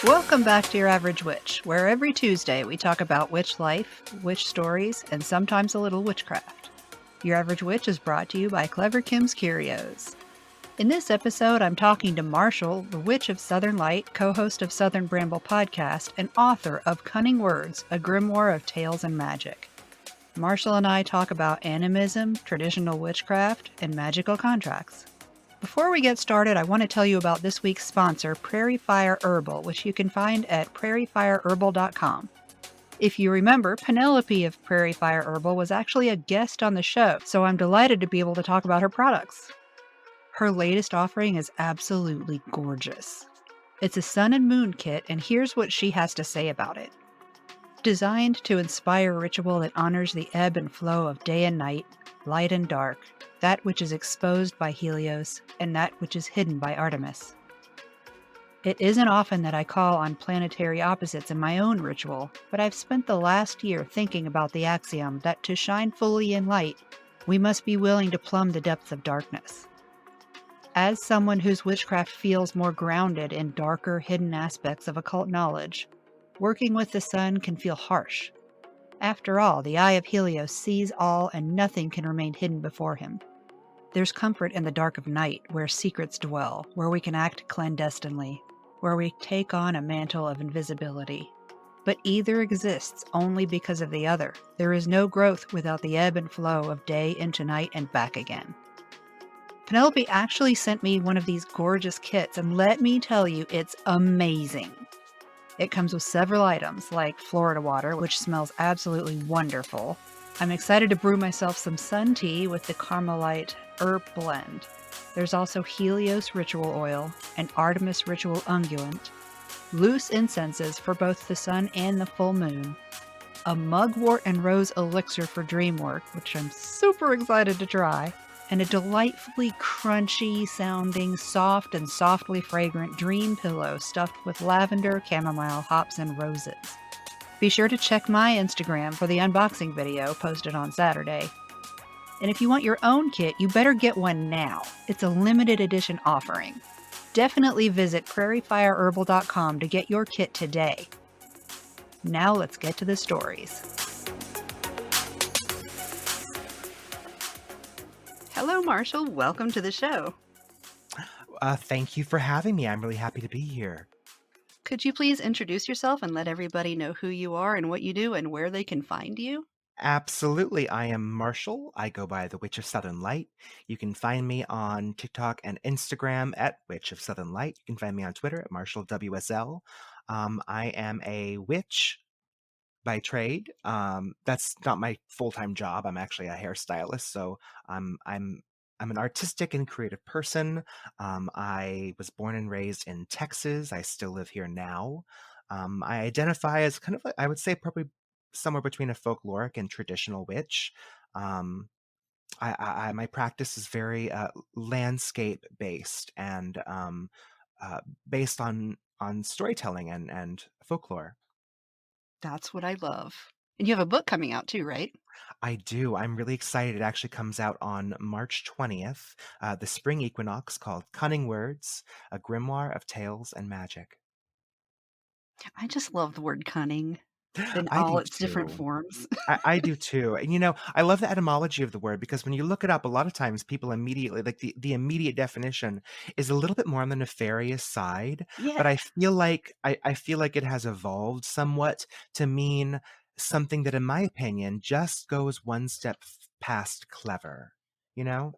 Welcome back to Your Average Witch, where every Tuesday we talk about witch life, witch stories, and sometimes a little witchcraft. Your Average Witch is brought to you by Clever Kim's Curios. In this episode, I'm talking to Marshall, the Witch of Southern Light, co-host of Southern Bramble podcast, and author of Cunning Words, a grimoire of tales and magic. Marshall and I talk about animism, traditional witchcraft, and magical contracts. Before we get started, I want to tell you about this week's sponsor, Prairie Fire Herbal, which you can find at prairiefireherbal.com. If you remember, Penelope of Prairie Fire Herbal was actually a guest on the show, so I'm delighted to be able to talk about her products. Her latest offering is absolutely gorgeous. It's a sun and moon kit, and here's what she has to say about it. Designed to inspire ritual that honors the ebb and flow of day and night, light and dark, that which is exposed by Helios, and that which is hidden by Artemis. It isn't often that I call on planetary opposites in my own ritual, but I've spent the last year thinking about the axiom that to shine fully in light, we must be willing to plumb the depths of darkness. As someone whose witchcraft feels more grounded in darker, hidden aspects of occult knowledge, working with the sun can feel harsh. After all, the eye of Helios sees all and nothing can remain hidden before him. There's comfort in the dark of night, where secrets dwell, where we can act clandestinely, where we take on a mantle of invisibility. But either exists only because of the other. There is no growth without the ebb and flow of day into night and back again. Penelope actually sent me one of these gorgeous kits, and let me tell you, it's amazing. It comes with several items, like Florida water, which smells absolutely wonderful. I'm excited to brew myself some sun tea with the Carmelite herb blend. There's also Helios ritual oil and Artemis ritual unguent, loose incenses for both the sun and the full moon, a mugwort and rose elixir for dream work, which I'm super excited to try, and a delightfully crunchy sounding, soft and softly fragrant dream pillow stuffed with lavender, chamomile, hops, and roses. Be sure to check my Instagram for the unboxing video posted on Saturday. And if you want your own kit, you better get one now. It's a limited edition offering. Definitely visit prairiefireherbal.com to get your kit today. Now let's get to the stories. Hello, Marshall. Welcome to the show. Thank you for having me. I'm really happy to be here. Could you please introduce yourself and let everybody know who you are and what you do and where they can find you? Absolutely. I am Marshall. I go by the Witch of Southern Light. You can find me on TikTok and Instagram at Witch of Southern Light. You can find me on Twitter at MarshallWSL. I am a witch by trade. That's not my full-time job. I'm actually a hairstylist, so I'm an artistic and creative person. I was born and raised in Texas. I still live here now. I identify as kind of like, I would say probably somewhere between a folkloric and traditional witch. Um, my practice is very landscape based and based on storytelling and folklore. That's what I love. And you have a book coming out too, right? I do. I'm really excited. It actually comes out on March 20th, the spring equinox, called Cunning Words, a grimoire of tales and magic. I just love the word cunning in I all do its different too. forms. I do too. And I love the etymology of the word because when you look it up, a lot of times people immediately, like the immediate definition is a little bit more on the nefarious side. Yeah, But I feel like it has evolved somewhat to mean something that, in my opinion, just goes one step past clever. You know?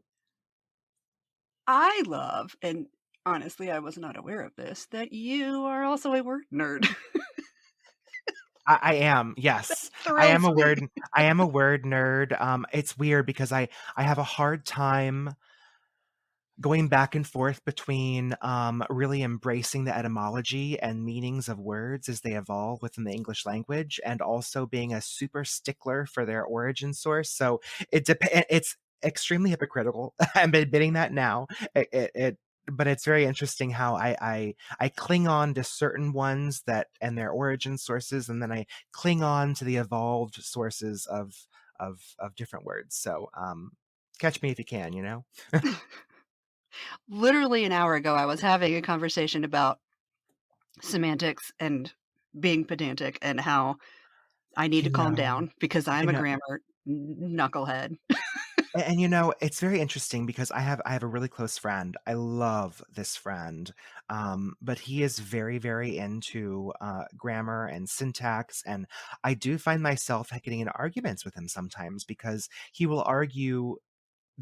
I love, and honestly, I was not aware of this, that you are also a word nerd. I am, yes. Thrills me. I am a word nerd. It's weird because I have a hard time going back and forth between really embracing the etymology and meanings of words as they evolve within the English language, and also being a super stickler for their origin source. So it's extremely hypocritical. I'm admitting that now. But it's very interesting how I cling on to certain ones that and their origin sources, and then I cling on to the evolved sources of different words. So catch me if you can. Literally an hour ago, I was having a conversation about semantics and being pedantic and how I need You to calm know down because you I'm a know grammar knucklehead. and, it's very interesting because I have a really close friend. I love this friend, but he is very, very into, grammar and syntax, and I do find myself getting in arguments with him sometimes because he will argue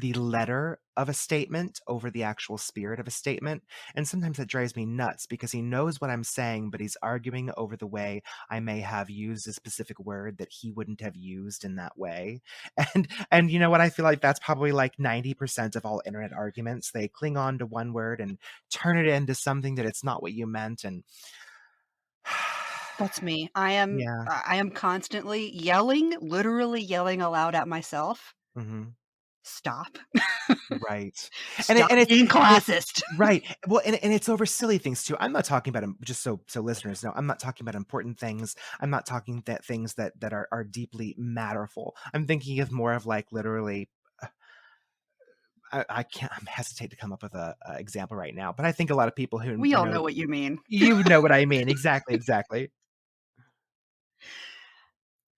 the letter of a statement over the actual spirit of a statement, and sometimes that drives me nuts because he knows what I'm saying, but he's arguing over the way I may have used a specific word that he wouldn't have used in that way. And you know what? I feel like that's probably like 90% of all internet arguments. They cling on to one word and turn it into something that it's not what you meant, and That's me. I am yeah. I am constantly yelling, literally yelling aloud at myself, Mhm. "Stop. Right. And it Stop and it's being and it's classist." right. Well, and it's over silly things too. I'm not talking about, just so listeners know, I'm not talking about important things. I'm not talking that things that are deeply matterful. I'm thinking of more of like literally I can't I'm hesitate to come up with a example right now, but I think a lot of people We who all know know what you mean. you know what I mean. Exactly, exactly.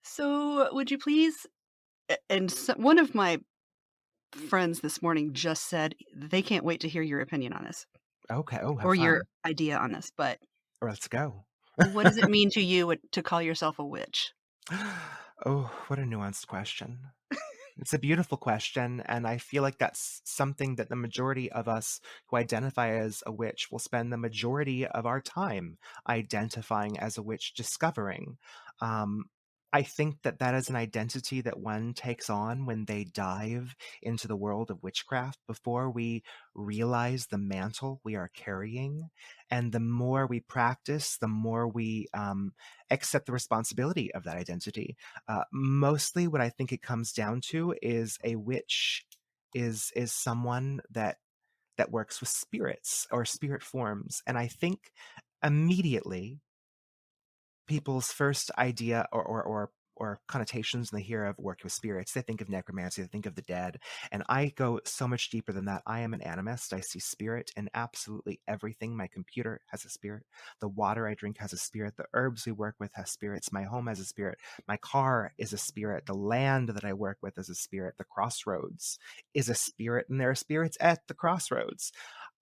So, would you please and one of my friends this morning just said they can't wait to hear your opinion on this Okay. Oh, have or your fun. idea on this, but Let's go. what does it mean to you to call yourself a witch? Oh, what a nuanced question. It's a beautiful question, and I feel like that's something that the majority of us who identify as a witch will spend the majority of our time identifying as a witch, discovering. Um, I think that that is an identity that one takes on when they dive into the world of witchcraft before we realize the mantle we are carrying. And the more we practice, the more we accept the responsibility of that identity. Mostly what I think it comes down to is a witch is someone that works with spirits or spirit forms, and I think immediately people's first idea or connotations when they hear of working with spirits, they think of necromancy, they think of the dead. And I go so much deeper than that. I am an animist. I see spirit in absolutely everything. My computer has a spirit. The water I drink has a spirit. The herbs we work with has spirits. My home has a spirit. My car is a spirit. The land that I work with is a spirit. The crossroads is a spirit, and there are spirits at the crossroads.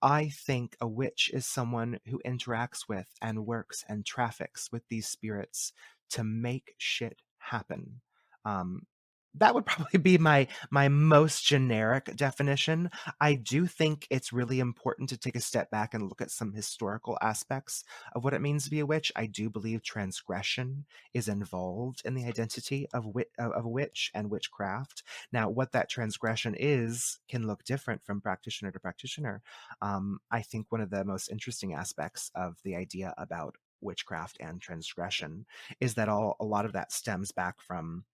I think a witch is someone who interacts with and works and traffics with these spirits to make shit happen. Um, that would probably be my most generic definition. I do think it's really important to take a step back and look at some historical aspects of what it means to be a witch. I do believe transgression is involved in the identity of a witch and witchcraft. Now, what that transgression is can look different from practitioner to practitioner. I think one of the most interesting aspects of the idea about witchcraft and transgression is that a lot of that stems back from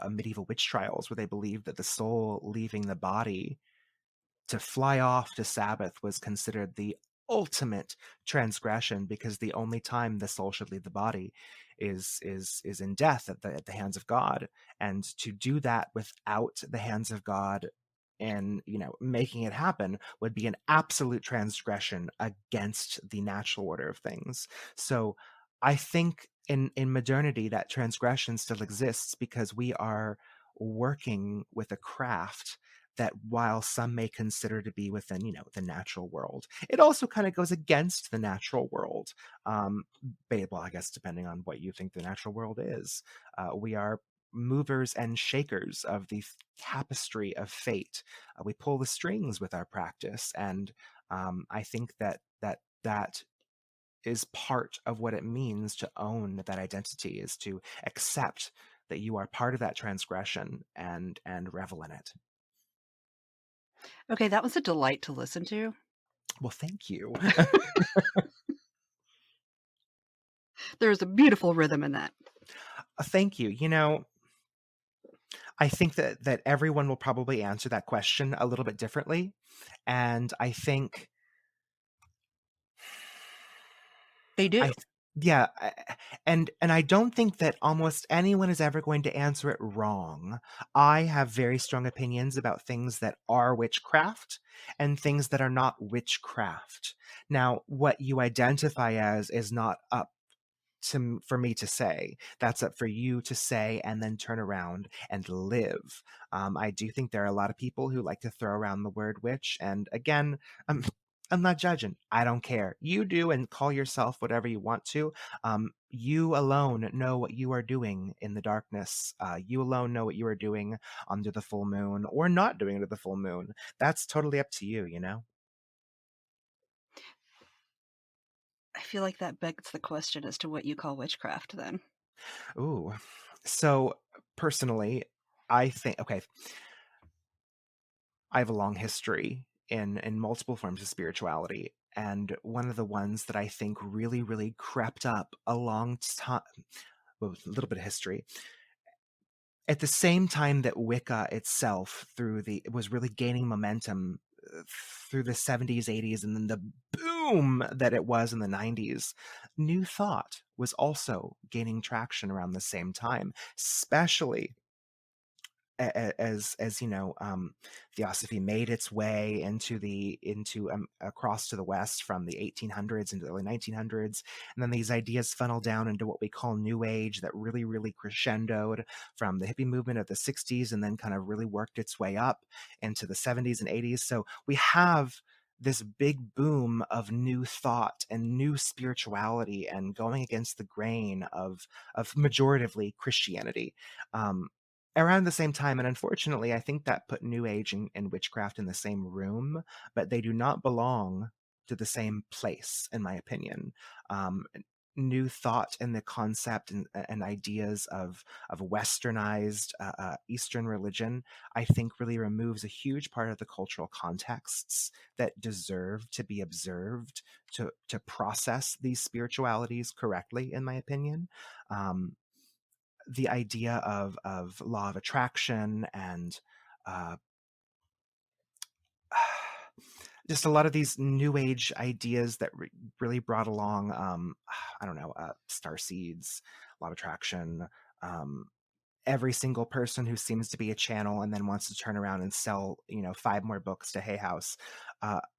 medieval witch trials, where they believed that the soul leaving the body to fly off to Sabbath was considered the ultimate transgression, because the only time the soul should leave the body is in death at the hands of God. And to do that without the hands of God and making it happen would be an absolute transgression against the natural order of things. So I think in modernity that transgression still exists because we are working with a craft that, while some may consider to be within, the natural world, it also kind of goes against the natural world. Well, I guess depending on what you think the natural world is, we are movers and shakers of the tapestry of fate. We pull the strings with our practice, and I think that is part of what it means to own that identity, is to accept that you are part of that transgression and revel in it. Okay, that was a delight to listen to. Well, thank you. There's a beautiful rhythm in that. Thank you. I think that everyone will probably answer that question a little bit differently, and I think They I do. Yeah, and I don't think that almost anyone is ever going to answer it wrong. I have very strong opinions about things that are witchcraft and things that are not witchcraft. Now, what you identify as is not up for me to say. That's up for you to say and then turn around and live. I do think there are a lot of people who like to throw around the word witch, and again, I'm I'm not judging. I don't care. You do and call yourself whatever you want to. You alone know what you are doing in the darkness. You alone know what you are doing under the full moon or not doing under the full moon. That's totally up to you, you know? I feel like that begs the question as to what you call witchcraft then. Ooh. So personally, I think okay, I have a long history in multiple forms of spirituality, and one of the ones that I think really crept up a long time, well, a little bit of history. At the same time that Wicca itself through the it was really gaining momentum through the 70s, 80s, and then the boom that it was in the 90s, New Thought was also gaining traction around the same time, especially as you know, theosophy made its way into across to the west from the 1800s into the early 1900s, and then these ideas funnel down into what we call New Age that really crescendoed from the hippie movement of the 60s, and then kind of really worked its way up into the 70s and 80s. So we have this big boom of new thought and new spirituality and going against the grain of majoritively Christianity. Um, Around the same time, and unfortunately, I think that put New Age and witchcraft in the same room, but they do not belong to the same place, in my opinion. Um, New thought and the concept and ideas of westernized Eastern religion, I think, really removes a huge part of the cultural contexts that deserve to be observed to process these spiritualities correctly, in my opinion. Um, the idea of law of attraction and uh, just a lot of these new age ideas that really brought along I don't know, star seeds, law of attraction, um, every single person who seems to be a channel and then wants to turn around and sell, you know, 5 more books to Hay House.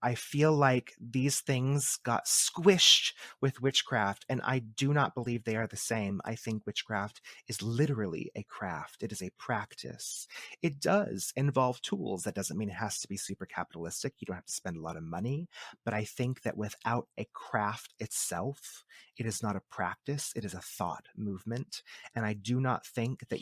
I feel like these things got squished with witchcraft, and I do not believe they are the same. I think witchcraft is literally a craft. It is a practice. It does involve tools. That doesn't mean it has to be super capitalistic. You don't have to spend a lot of money. But I think that without a craft itself, it is not a practice. It is a thought movement, and I do not think that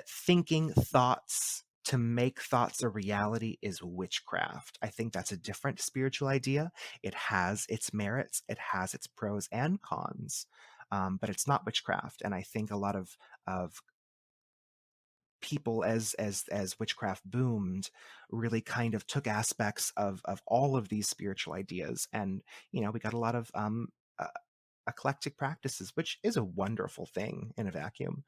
thinking thoughts to make thoughts a reality is witchcraft. I think that's a different spiritual idea. It has its merits, it has its pros and cons, but it's not witchcraft. And I think a lot of people, as witchcraft boomed, really kind of took aspects of all of these spiritual ideas, and you know, we got a lot of uh, eclectic practices, which is a wonderful thing in a vacuum.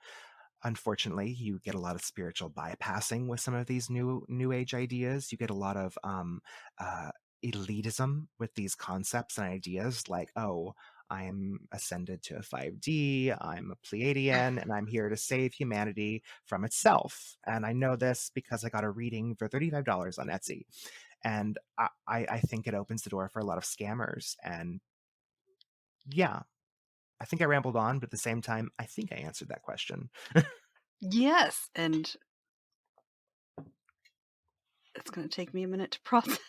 Unfortunately, you get a lot of spiritual bypassing with some of these new age ideas. You get a lot of uh, elitism with these concepts and ideas, like, oh, I'm ascended to a 5D, I'm a Pleiadian, and I'm here to save humanity from itself. And I know this because I got a reading for $35 on Etsy. And I think it opens the door for a lot of scammers. And yeah, I think I rambled on, but at the same time, I think I answered that question. Yes, and it's gonna take me a minute to process.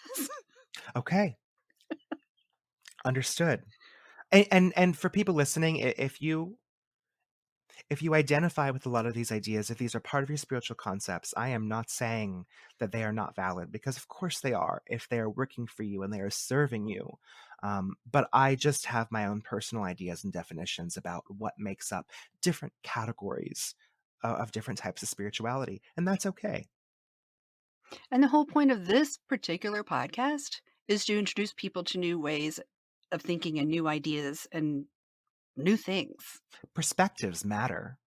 Okay, understood. And for people listening, if you identify with a lot of these ideas, if these are part of your spiritual concepts, I am not saying that they are not valid, because of course they are, if they are working for you and they are serving you. But I just have my own personal ideas and definitions about what makes up different categories of different types of spirituality, and that's okay. And the whole point of this particular podcast is to introduce people to new ways of thinking and new ideas and new things. Perspectives matter.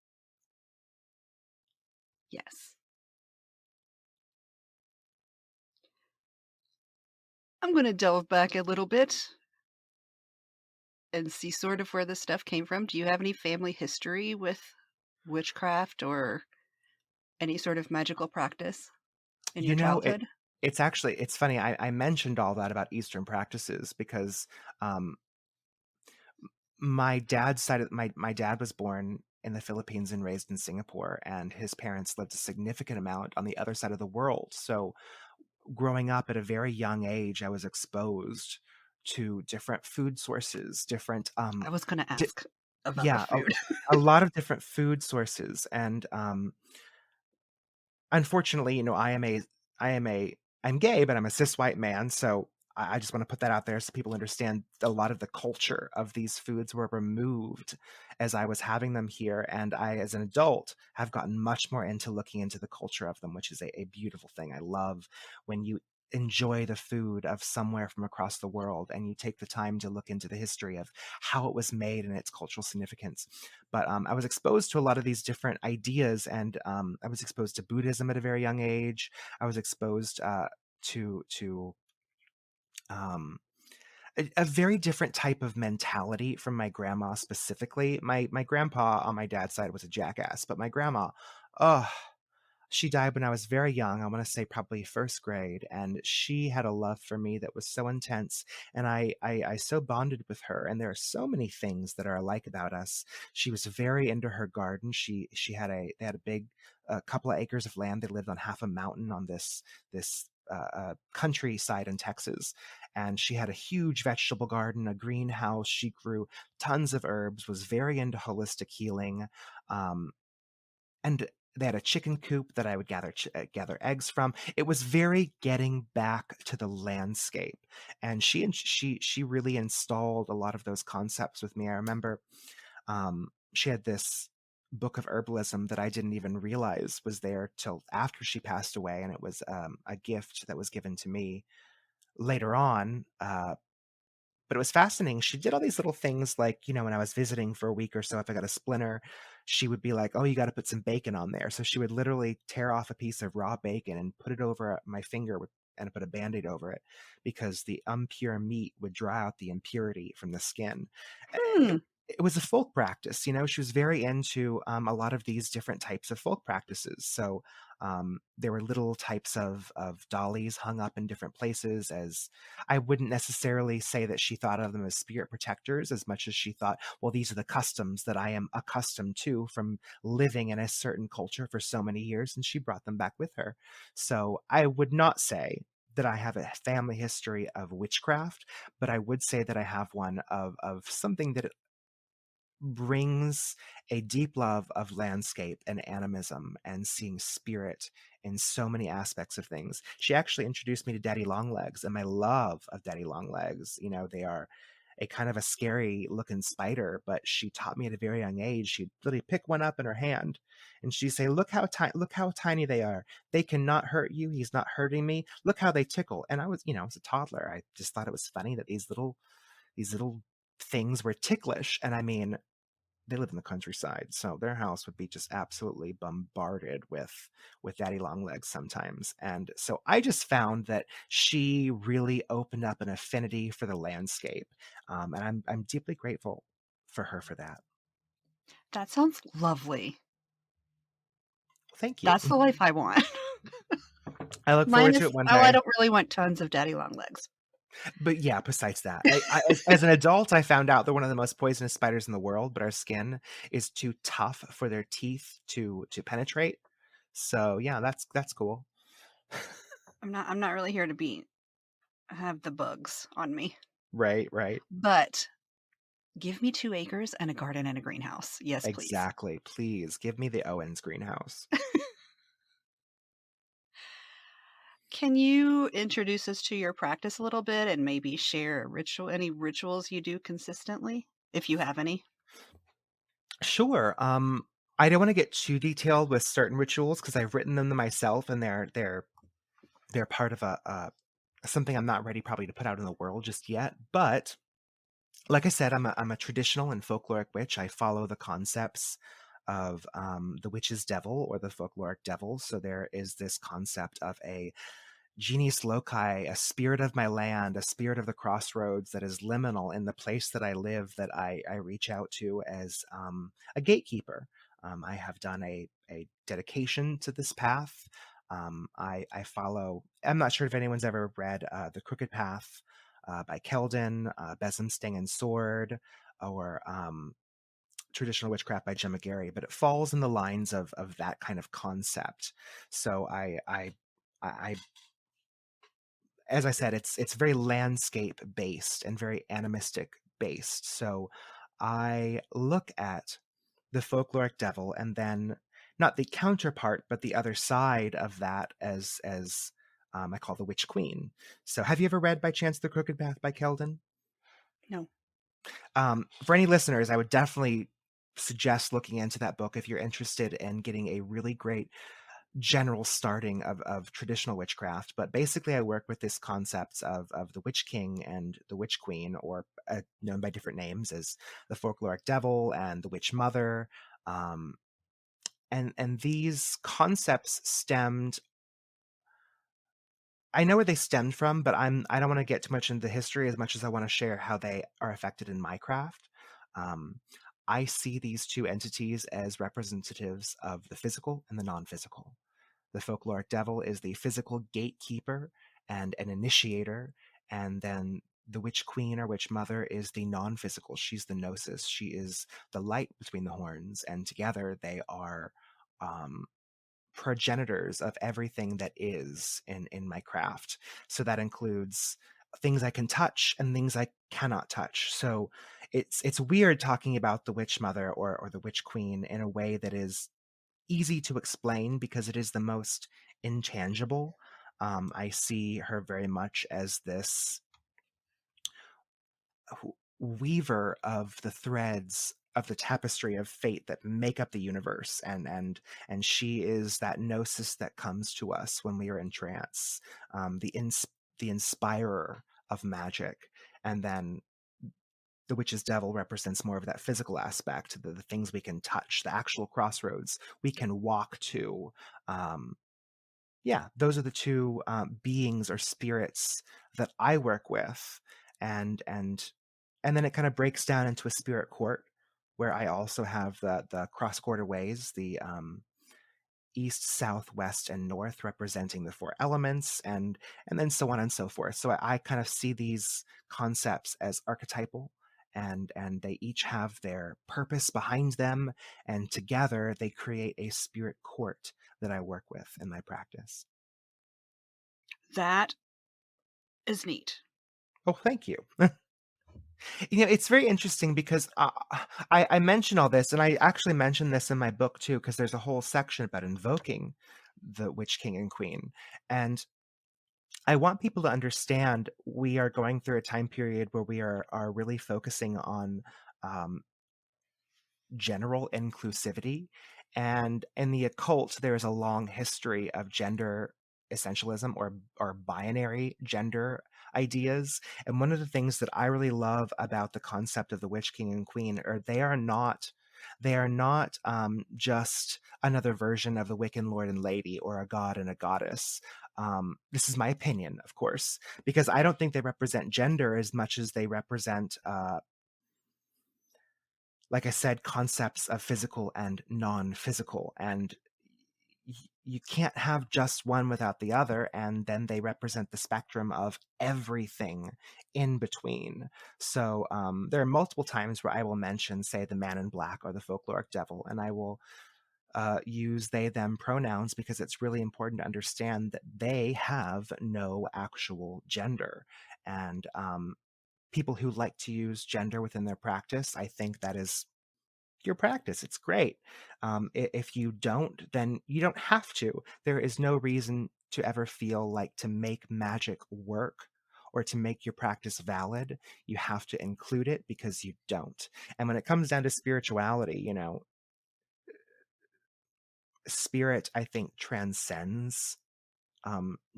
Yes. I'm gonna delve back a little bit and see sort of where this stuff came from? Do you have any family history with witchcraft or any sort of magical practice in You your know, childhood? it's funny, I mentioned all that about Eastern practices because, um, my dad's side of my dad was born in the Philippines and raised in Singapore, and his parents lived a significant amount on the other side of the world. So, growing up at a very young age, I was exposed to different food sources, different, I was gonna di ask about the yeah, food. a lot of different food sources, and, unfortunately, I am a I'm gay, but I'm a cis white man, so I just want to put that out there so people understand a lot of the culture of these foods were removed as I was having them here, and I, as an adult, have gotten much more into looking into the culture of them, which is a beautiful thing. I love when you enjoy the food of somewhere from across the world and you take the time to look into the history of how it was made and its cultural significance. But I was exposed to a lot of these different ideas, and I was exposed to Buddhism at a very young age. I was exposed to um, a very different type of mentality from my grandma specifically. My grandpa on my dad's side was a jackass, but my grandma, oh, she died when I was very young. I want to say probably first grade, and she had a love for me that was so intense, and I so bonded with her. And there are so many things that are alike about us. She was very into her garden. She had they had a big couple of acres of land. They lived on half a mountain on this countryside in Texas, and she had a huge vegetable garden, a greenhouse. She grew tons of herbs. Was very into holistic healing. Um, and they had a chicken coop that I would gather eggs from. It was very getting back to the landscape, and she really installed a lot of those concepts with me. I remember she had this book of herbalism that I didn't even realize was there till after she passed away, and it was a gift that was given to me later on. But it was fascinating. She did all these little things like, when I was visiting for a week or so, if I got a splinter, she would be like, "Oh, you got to put some bacon on there." So she would literally tear off a piece of raw bacon and put it over my finger and put a band-aid over it because the impure meat would dry out the impurity from the skin. Hmm. It was a folk practice. She was very into a lot of these different types of folk practices. So there were little types of dollies hung up in different places. As I wouldn't necessarily say that she thought of them as spirit protectors as much as she thought, well, these are the customs that I am accustomed to from living in a certain culture for so many years, and she brought them back with her. So I would not say that I have a family history of witchcraft, but I would say that I have one of something that brings a deep love of landscape and animism and seeing spirit in so many aspects of things. She actually introduced me to daddy longlegs and my love of daddy longlegs. They are a kind of a scary looking spider, but she taught me at a very young age. She'd literally pick one up in her hand and she'd say, look how tiny they are. They cannot hurt you. He's not hurting me. Look how they tickle." And I was a toddler. I just thought it was funny that these little things were ticklish. And I mean, they live in the countryside, so their house would be just absolutely bombarded with daddy long legs sometimes. And so I just found that she really opened up an affinity for the landscape, and I'm deeply grateful for her for that. That sounds lovely. Thank you. That's the life I want. I look forward to Minus it one oh, I day. don't really want tons of daddy long legs. But yeah, besides that, as an adult, I found out they're one of the most poisonous spiders in the world, but our skin is too tough for their teeth to penetrate. So yeah, that's cool. I'm not really here to have the bugs on me. Right, right. But give me 2 acres and a garden and a greenhouse. Yes, please. Exactly. Please give me the Owens greenhouse. Can you introduce us to your practice a little bit and maybe share any rituals you do consistently, if you have any? Sure. I don't want to get too detailed with certain rituals because I've written them myself, and they're part of a something I'm not ready probably to put out in the world just yet. But like I said, I'm a traditional and folkloric witch. I follow the concepts of the witch's devil or the folkloric devil. So there is this concept of a genius loci, a spirit of my land, a spirit of the crossroads that is liminal in the place that I live, that I reach out to as a gatekeeper. I have done a dedication to this path. I follow, I'm not sure if anyone's ever read The Crooked Path by Keldon, Besom, Sting, and Sword, or Traditional Witchcraft by Jim McGarry, but it falls in the lines of that kind of concept. So I as I said, it's very landscape based and very animistic based. So I look at the folkloric devil and then not the counterpart, but the other side of that as I call the witch queen. So have you ever read by chance The Crooked Path by Keldon? No. For any listeners, I would definitely suggest looking into that book if you're interested in getting a really great general starting of traditional witchcraft. But basically, I work with this concepts of the Witch King and the Witch Queen, or known by different names as the folkloric devil and the Witch Mother. Um, and these concepts stemmed. I know where they stemmed from, but I don't want to get too much into the history as much as I want to share how they are affected in my craft. Um, I see these two entities as representatives of the physical and the non-physical. The folkloric devil is the physical gatekeeper and an initiator, and then the witch queen or witch mother is the non-physical. She's the gnosis. She is the light between the horns, and together they are um, progenitors of everything that is in my craft. So that includes things I can touch and things I cannot touch. So it's weird talking about the witch mother or the witch queen in a way that is easy to explain because it is the most intangible. I see her very much as this weaver of the threads of the tapestry of fate that make up the universe, and she is that gnosis that comes to us when we are in trance, the inspirer of magic. And then the witch's devil represents more of that physical aspect, the things we can touch, the actual crossroads we can walk to. um, yeah, those are the two beings or spirits that I work with, and and and then it kind of breaks down into a spirit court where I also have the cross quarter ways, the east, south, west, and north representing the four elements, and then so on and so forth. So I kind of see these concepts as archetypal, and they each have their purpose behind them, and together they create a spirit court that I work with in my practice. That is neat. Oh, thank you. It's very interesting because I mention all this, and I actually mention this in my book too, because there's a whole section about invoking the Witch King and Queen. And I want people to understand we are going through a time period where we are really focusing on um, general inclusivity. And in the occult, there is a long history of gender essentialism or binary gender ideas. And one of the things that I really love about the concept of the witch king and queen are they are not just another version of the Wiccan lord and lady or a god and a goddess. This is my opinion, of course, because I don't think they represent gender as much as they represent like I said, concepts of physical and non-physical, and you can't have just one without the other, and then they represent the spectrum of everything in between. So there are multiple times where I will mention, say, the man in black or the folkloric devil, and I will use they them pronouns because it's really important to understand that they have no actual gender. And people who like to use gender within their practice, I think that is your practice. It's great. If you don't, then you don't have to. There is no reason to ever feel like to make magic work or to make your practice valid, you have to include it because you don't. And when it comes down to spirituality, spirit, I think, transcends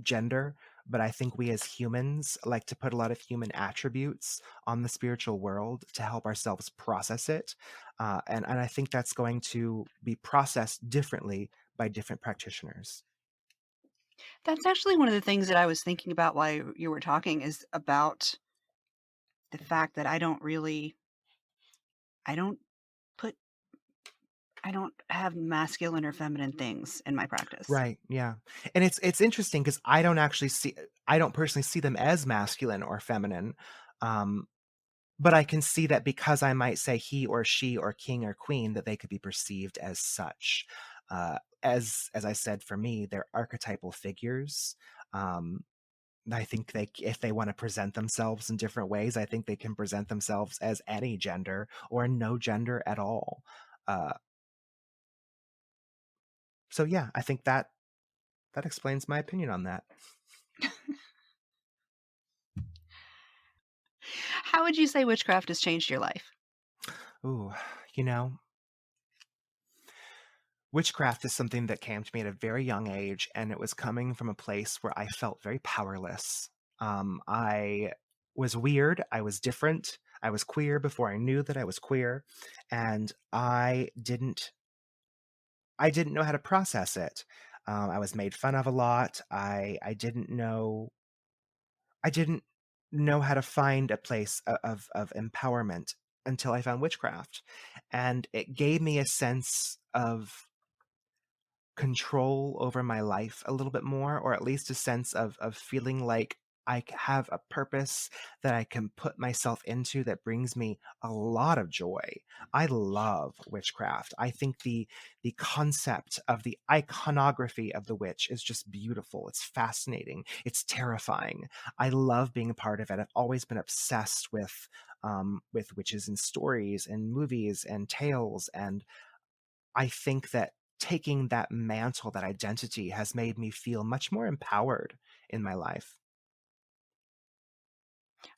gender, but I think we as humans like to put a lot of human attributes on the spiritual world to help ourselves process it. And I think that's going to be processed differently by different practitioners. That's actually one of the things that I was thinking about while you were talking is about the fact that I don't put I don't have masculine or feminine things in my practice. Right, yeah. And it's interesting because I don't personally see them as masculine or feminine, um, but I can see that because I might say he or she or king or queen, that they could be perceived as such. As I said, for me, they're archetypal figures. Um, I think if they wanna present themselves in different ways, I think they can present themselves as any gender or no gender at all. Uh, so yeah, I think that explains my opinion on that. How would you say witchcraft has changed your life? Ooh, you know, witchcraft is something that came to me at a very young age, and it was coming from a place where I felt very powerless. I was weird, I was different, I was queer before I knew that I was queer, and I didn't know how to process it. I was made fun of a lot. I didn't know how to find a place of empowerment until I found witchcraft, and it gave me a sense of control over my life a little bit more, or at least a sense of feeling like have a purpose that I can put myself into that brings me a lot of joy. I love witchcraft. I think the concept of the iconography of the witch is just beautiful. It's fascinating. It's terrifying. I love being a part of it. I've always been obsessed with witches and stories and movies and tales, and I think that taking that mantle, that identity, has made me feel much more empowered in my life.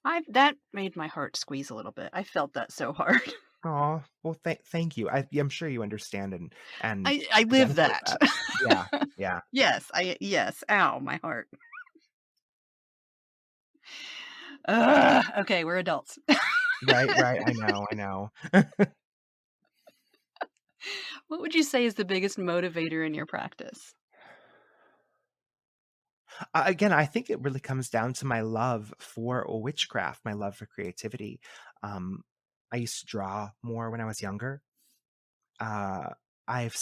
I That made my heart squeeze a little bit. I felt that so hard. Aw, well, thank you. I'm sure you understand and I live benefit that. that. Yeah, yeah. Yes, ow, my heart. Okay, we're adults. Right, right, I know, I know. What would you say is the biggest motivator in your practice? Again, I think it really comes down to my love for witchcraft, my love for creativity. Um, I used to draw more when I was younger. Uh,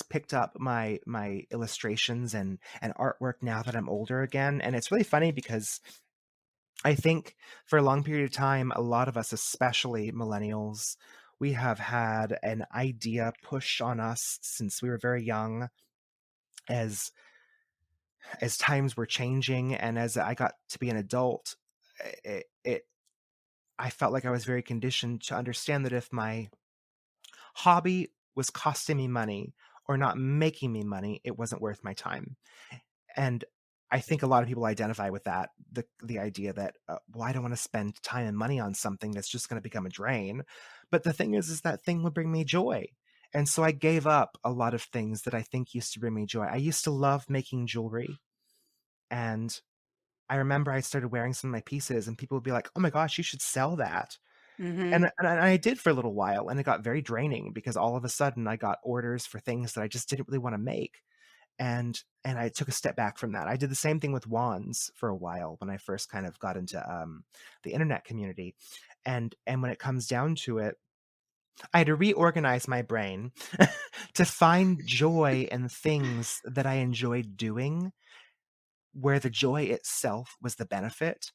picked up my illustrations and artwork now that I'm older again, and it's really funny because I think for a long period of time, a lot of us, especially millennials, we have had an idea pushed on us since we were very young as times were changing and as I got to be an adult, it I felt like I was very conditioned to understand that if my hobby was costing me money or not making me money, it wasn't worth my time. And I think a lot of people identify with that, the idea that, well, I don't wanna spend time and money on something that's just gonna become a drain. But the thing is that thing would bring me joy. And so I gave up a lot of things that I think used to bring me joy. I used to love making jewelry, and I remember I started wearing some of my pieces, and people would be like, "Oh my gosh, you should sell that." Mhm. And I did for a little while, and it got very draining because all of a sudden I got orders for things that I just didn't really wanna make. And I took a step back from that. I did the same thing with wands for a while when I first kind of got into, the internet community, and when it comes down to it, I had to reorganize my brain to find joy in things that I enjoyed doing, where the joy itself was the benefit.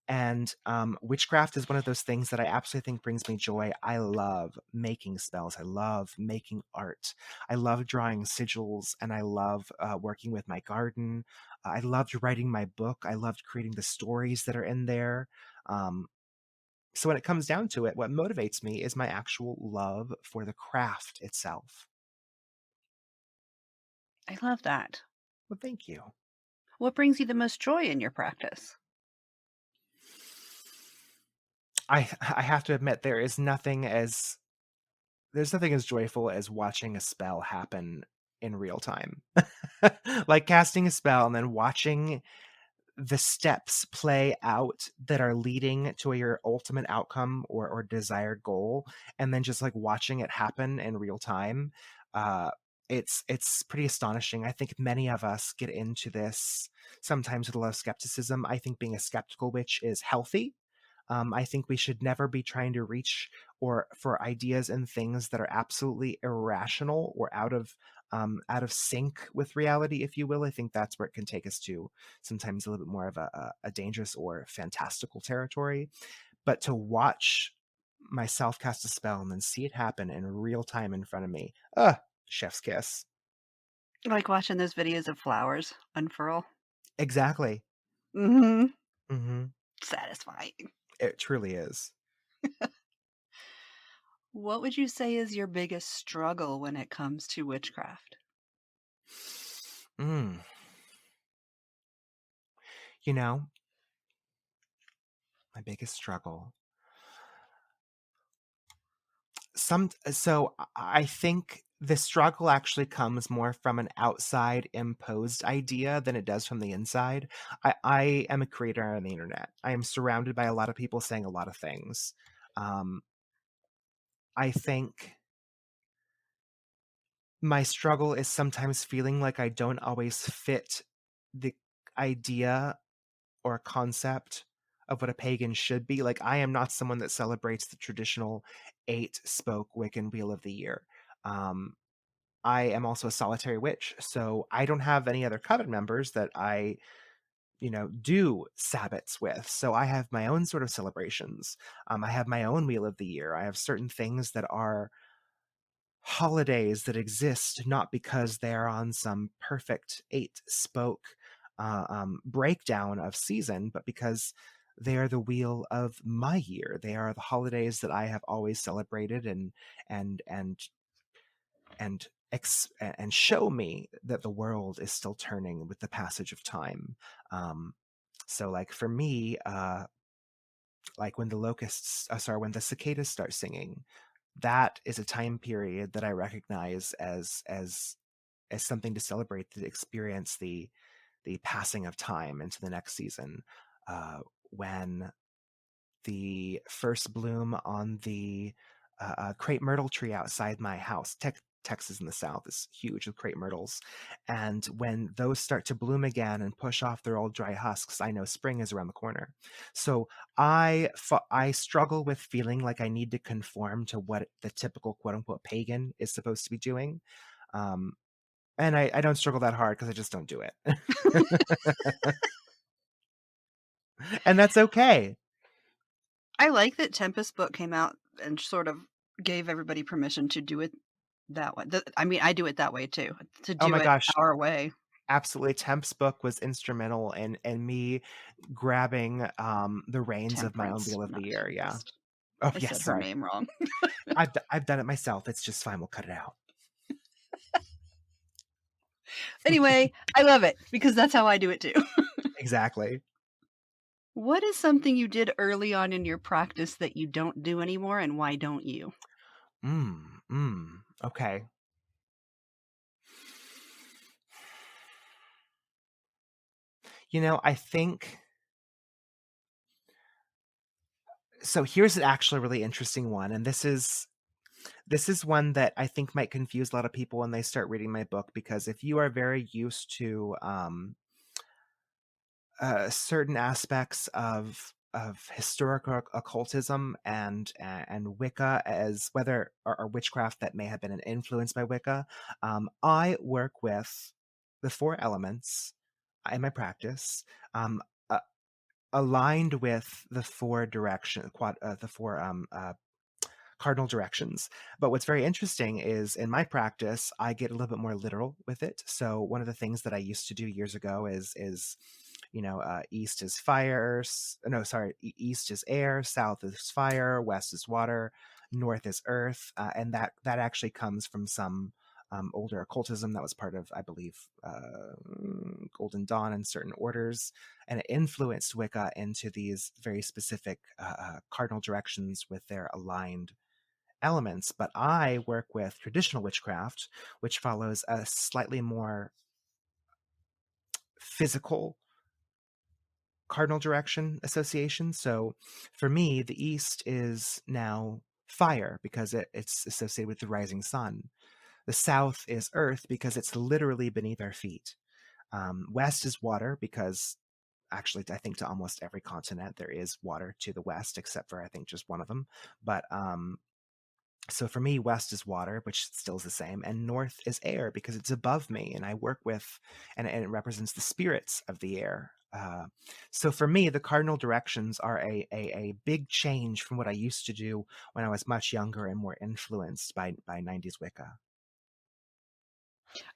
And witchcraft is one of those things that I absolutely think brings me joy. I love making spells. I love making art. I love drawing sigils, and I love working with my garden. I loved writing my book. I loved creating the stories that are in there. Um, so when it comes down to it, what motivates me is my actual love for the craft itself. I love that. Well, thank you. What brings you the most joy in your practice? I have to admit there's nothing as joyful as watching a spell happen in real time. Like casting a spell and then watching the steps play out that are leading to your ultimate outcome or desired goal, and then just like watching it happen in real time. Uh, it's pretty astonishing. I think many of us get into this sometimes with a lot of skepticism. I think being a skeptical witch is healthy. I think we should never be trying to reach or for ideas and things that are absolutely irrational or out of sync with reality, if you will. I think that's where it can take us to sometimes a little bit more of a dangerous or fantastical territory. But to watch myself cast a spell and then see it happen in real time in front of me, chef's kiss. Like watching those videos of flowers unfurl. Exactly. Mhm. Hmm. Satisfying. It truly is. What would you say is your biggest struggle when it comes to witchcraft? Mm. You know, my biggest struggle. I think the struggle actually comes more from an outside imposed idea than it does from the inside. I am a creator on the internet. I am surrounded by a lot of people saying a lot of things. Um, I think my struggle is sometimes feeling like I don't always fit the idea or concept of what a pagan should be. Like, I am not someone that celebrates the traditional 8-spoke Wiccan Wheel of the Year. Um, I am also a solitary witch, so I don't have any other coven members that I, do sabbats with. So I have my own sort of celebrations. I have my own Wheel of the Year. I have certain things that are holidays that exist not because they're on some perfect 8-spoke breakdown of season, but because they are the wheel of my year. They are the holidays that I have always celebrated and and and show me that the world is still turning with the passage of time. Um, so, like for me, like when the cicadas start singing, that is a time period that I recognize as something to celebrate, to experience the passing of time into the next season. When the first bloom on the crepe myrtle tree outside my house. Texas in the South is huge with crepe myrtles. And when those start to bloom again and push off their old dry husks, I know spring is around the corner. So I struggle with feeling like I need to conform to what the typical quote unquote pagan is supposed to be doing. Um, and I don't struggle that hard because I just don't do it. And that's okay. I like that Tempest book came out and sort of gave everybody permission to do it that way. I mean, I do it that way too, to Oh do my it gosh. our way. Absolutely. Temp's book was instrumental in me grabbing, the reins of my own Temperance, Wheel of the not Year, yeah. Tempest. Oh, I yes, said her sorry. name wrong. I've done it myself, it's just fine, we'll cut it out. Anyway, I love it because that's how I do it too. Exactly. What is something you did early on in your practice that you don't do anymore, and why don't you? Okay. I think so here's actually a really interesting one, and this is one that I think might confuse a lot of people when they start reading my book, because if you are very used to, certain aspects of historical occultism and Wicca, as whether or witchcraft that may have been an influence by Wicca. I work with the four elements in my practice, um, uh, aligned with the four cardinal directions. But what's very interesting is in my practice, I get a little bit more literal with it. So one of the things that I used to do years ago is east is fire. No, sorry, east is air, south is fire, west is water, north is earth, and that actually comes from some older occultism that was part of, I believe, Golden Dawn and certain orders, and it influenced Wicca into these very specific cardinal directions with their aligned elements. But I work with traditional witchcraft, which follows a slightly more physical cardinal direction association. So for me, the east is now fire because it's associated with the rising sun. The south is earth because it's literally beneath our feet. West is water because actually I think to almost every continent there is water to the west, except for I think just one of them. But so for me, west is water, which still is the same, and north is air because it's above me, and I work with, and it represents the spirits of the air. So for me, the cardinal directions are a big change from what I used to do when I was much younger and more influenced by 90s Wicca.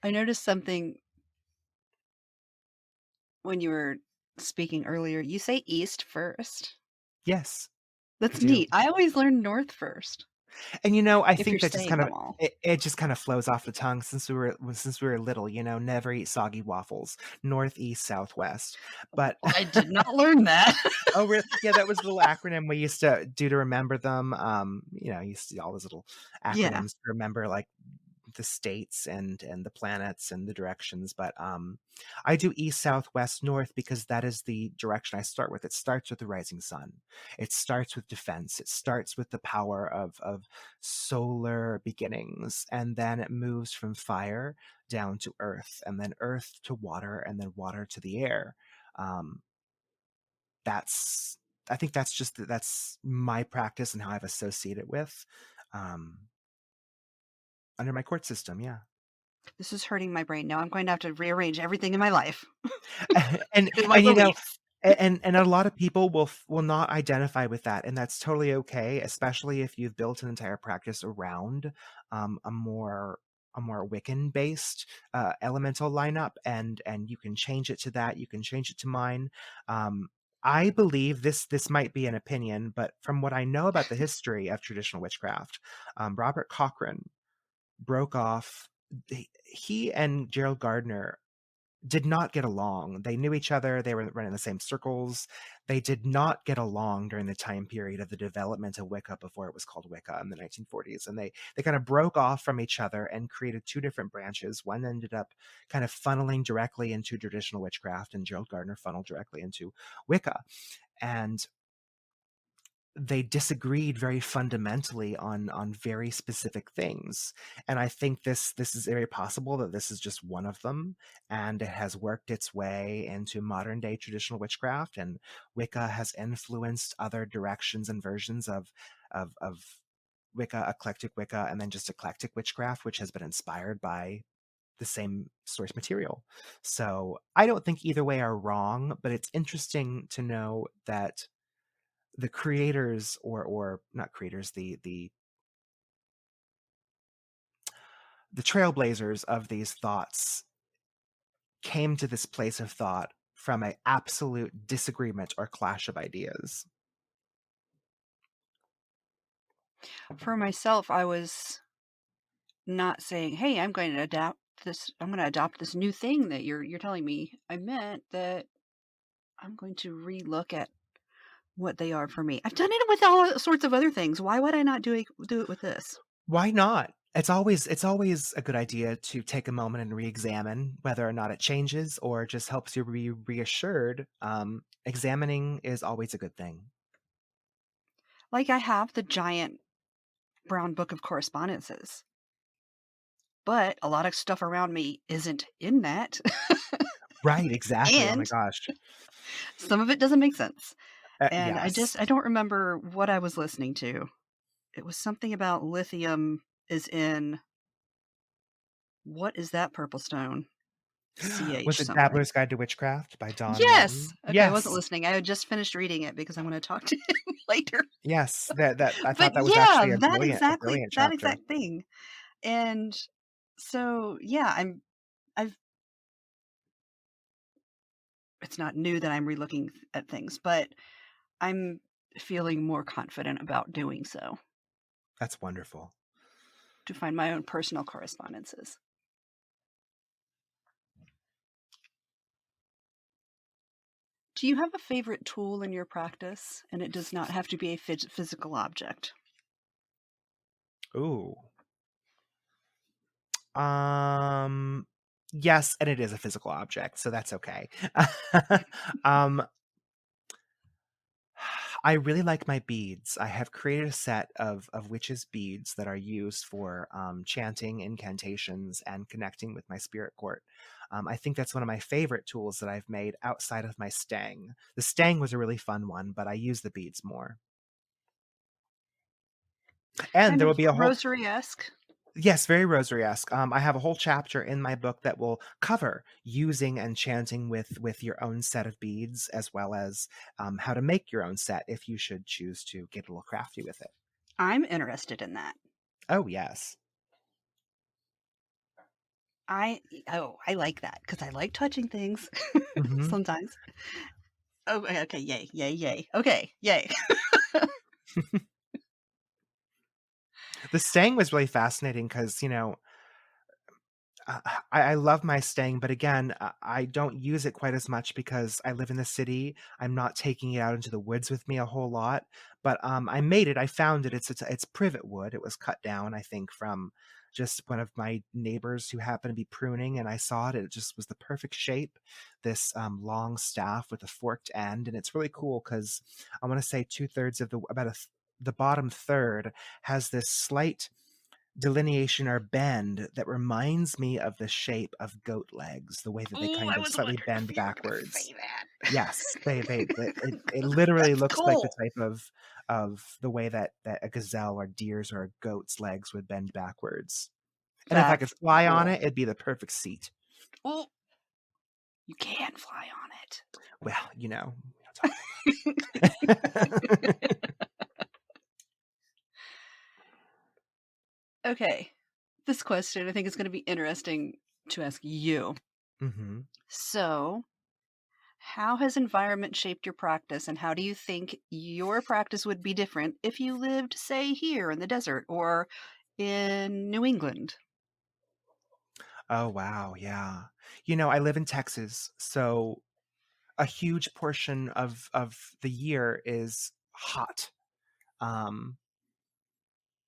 I noticed something when you were speaking earlier. You say east first. Yes, I That's do. neat. I always learn north first, And, I if you're think that just saying kind of them all. it just kind of flows off the tongue since we were little, never eat soggy waffles, north, east, southwest. But I did not learn that. oh, really? Yeah, that was the little acronym we used to do to remember them. You used to see all those little Yeah. acronyms to remember like the states and the planets and the directions. But I do east, south, west, north because that is the direction I start with. It starts with the rising sun. It starts with defense. It starts with the power of solar beginnings, and then it moves from fire down to earth, and then earth to water, and then water to the air. Um, that's I think that's my practice and how I've associated with um, under my court system. Yeah. This is hurting my brain. Now I'm going to have to rearrange everything in my life and and my and beliefs. and a lot of people will not identify with that, and that's totally okay, especially if you've built an entire practice around a more Wiccan based elemental lineup, and you can change it to that. You can change it to mine. Um, I believe this might be an opinion, but from what I know about the history of traditional witchcraft, Robert Cochrane broke off. He and Gerald Gardner did not get along. They knew each other, they were running the same circles. They did not get along during the time period of the development of Wicca before it was called Wicca in the 1940s. And they kind of broke off from each other and created two different branches. One ended up kind of funneling directly into traditional witchcraft, and Gerald Gardner funneled directly into Wicca. And they disagreed very fundamentally on very specific things, and I think this is very possible that this is just one of them, and it has worked its way into modern day traditional witchcraft, and Wicca has influenced other directions and versions of Wicca, eclectic Wicca, and then just eclectic witchcraft, which has been inspired by the same source material. So I don't think either way are wrong, but it's interesting to know that the creators, or not creators, the trailblazers of these thoughts came to this place of thought from a absolute disagreement or clash of ideas. For myself, I was not saying, "Hey, I'm going to adopt this new thing that you're telling me." I meant that I'm going to relook at what they are for me. I've done it with all sorts of other things. Why would I not do it with this? Why not? It's always a good idea to take a moment and re-examine whether or not it changes or just helps you be reassured. Examining is always a good thing. Like, I have the giant brown book of correspondences, but a lot of stuff around me isn't in that, Right, exactly. Oh my and gosh. some of it doesn't make sense. And Yes. I don't remember what I was listening to. It was something about lithium is in what is that purple stone? Was CH it something. Dabbler's Guide to Witchcraft by Don Yes! Martin? Okay, I wasn't Yes. listening. I had just finished reading it because I'm gonna talk to him later. Yes, that I But thought that was yeah, actually a brilliant that chapter. exact thing. And so, yeah, I've it's not new that I'm relooking at things, but I'm feeling more confident about doing so That's wonderful. to find my own personal correspondences. Do you have a favorite tool in your practice? And it does not have to be a physical object. Ooh. Um, yes, and it is a physical object, so that's okay. Um, I really like my beads. I have created a set of witches' beads that are used for chanting, incantations, and connecting with my spirit court. I think that's one of my favorite tools that I've made outside of my stang. The stang was a really fun one, but I use the beads more. And Kind there of will be a whole rosary-esque. yes, very rosary-esque. I have a whole chapter in my book that will cover using and chanting with your own set of beads, as well as how to make your own set if you should choose to get a little crafty with it. I'm interested in that. Oh, yes. I like that because I like touching things Mhm. sometimes. Oh, okay, yay, yay, yay. Okay, yay. The staying was really fascinating because, uh, I love my staying, but again, I don't use it quite as much because I live in the city. I'm not taking it out into the woods with me a whole lot, but I made it. I found it. It's privet wood. It was cut down, I think, from just one of my neighbors who happened to be pruning, and I saw it. It just was the perfect shape. This long staff with a forked end, and it's really cool because I want to say 2/3 of the bottom third has this slight delineation or bend that reminds me of the shape of goat legs, the way that they Oh, kind I of was slightly wondering if bend you were gonna backwards. say that. Yes, it literally That's looks like the cool. type of the way that a gazelle or deer's or a goat's legs would bend backwards. And if I could That's fly on cool. it, it'd be the perfect seat. Well, you can fly on it. Well, we don't talk about that. Okay. This question I think is gonna be interesting to ask you. Mhm. So, how has environment shaped your practice, and how do you think your practice would be different if you lived, say, here in the desert or in New England? Oh, wow, yeah. I live in Texas, so a huge portion of the year is hot. Um,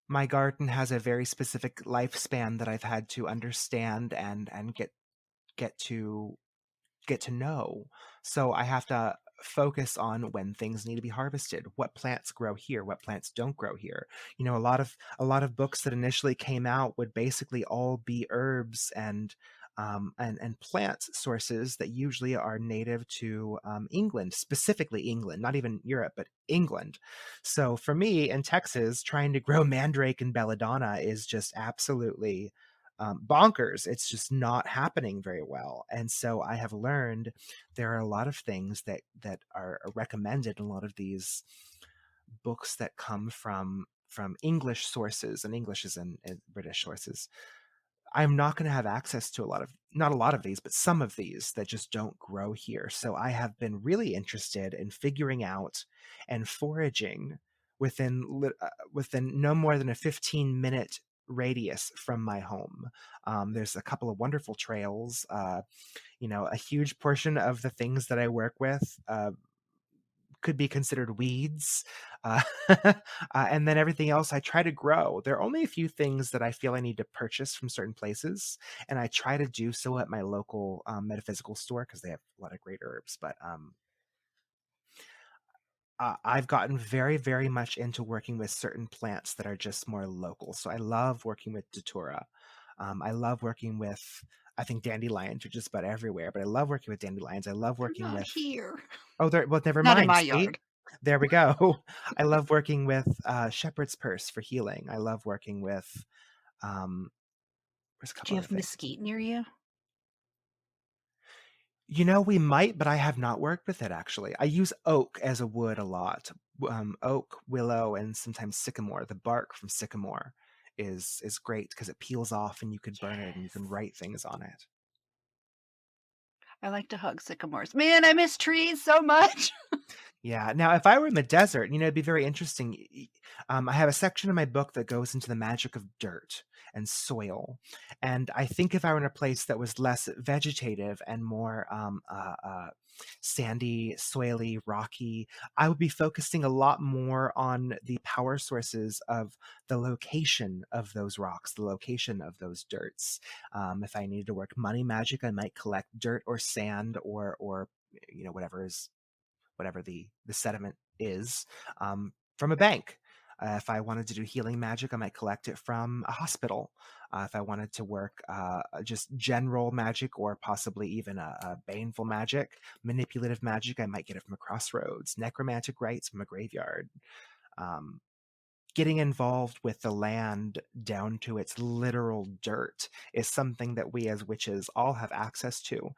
my garden has a very specific lifespan that I've had to understand and get to know. So I have to focus on when things need to be harvested, what plants grow here, what plants don't grow here. A lot of books that initially came out would basically all be herbs and plant sources that usually are native to England, specifically England, not even Europe, but England. So for me in Texas, trying to grow mandrake and belladonna is just absolutely bonkers. It's just not happening very well. And so I have learned there are a lot of things that are recommended in a lot of these books that come from English sources, and English is in British sources. I'm not going to have access to not a lot of these, but some of these that just don't grow here. So I have been really interested in figuring out and foraging within no more than a 15-minute radius from my home. There's a couple of wonderful trails. A huge portion of the things that I work with could be considered weeds. Uh, and then everything else I try to grow. There are only a few things that I feel I need to purchase from certain places, and I try to do so at my local metaphysical store because they have a lot of great herbs. But I've gotten very, very much into working with certain plants that are just more local. So I love working with datura. I love working with, I think dandelions are just about everywhere, but I love working with dandelions. I love They're working not with here. Oh, well, never Not in mind, my see? yard. There we go. I love working with, shepherd's purse for healing. I love working with, um there's a Do couple you other have things. mesquite near you? We might, but I have not worked with it, actually. I use oak as a wood a lot. Oak, willow, and sometimes sycamore. The bark from sycamore is great because it peels off and you could burn it and you can Yes. write things on it. I like to hug sycamores. Man, I miss trees so much. Yeah. Now, if I were in the desert, it'd be very interesting. I have a section in my book that goes into the magic of dirt and soil. And I think if I were in a place that was less vegetative and more sandy, soily, rocky, I would be focusing a lot more on the power sources of the location of those rocks, the location of those dirts. If I needed to work money magic, I might collect dirt or sand or whatever is whatever the sediment is, from a bank. If I wanted to do healing magic, I might collect it from a hospital. If I wanted to work just general magic or possibly even a baneful magic, manipulative magic, I might get it from a crossroads. Necromantic rites from a graveyard. Um, Getting involved with the land down to its literal dirt is something that we as witches all have access to.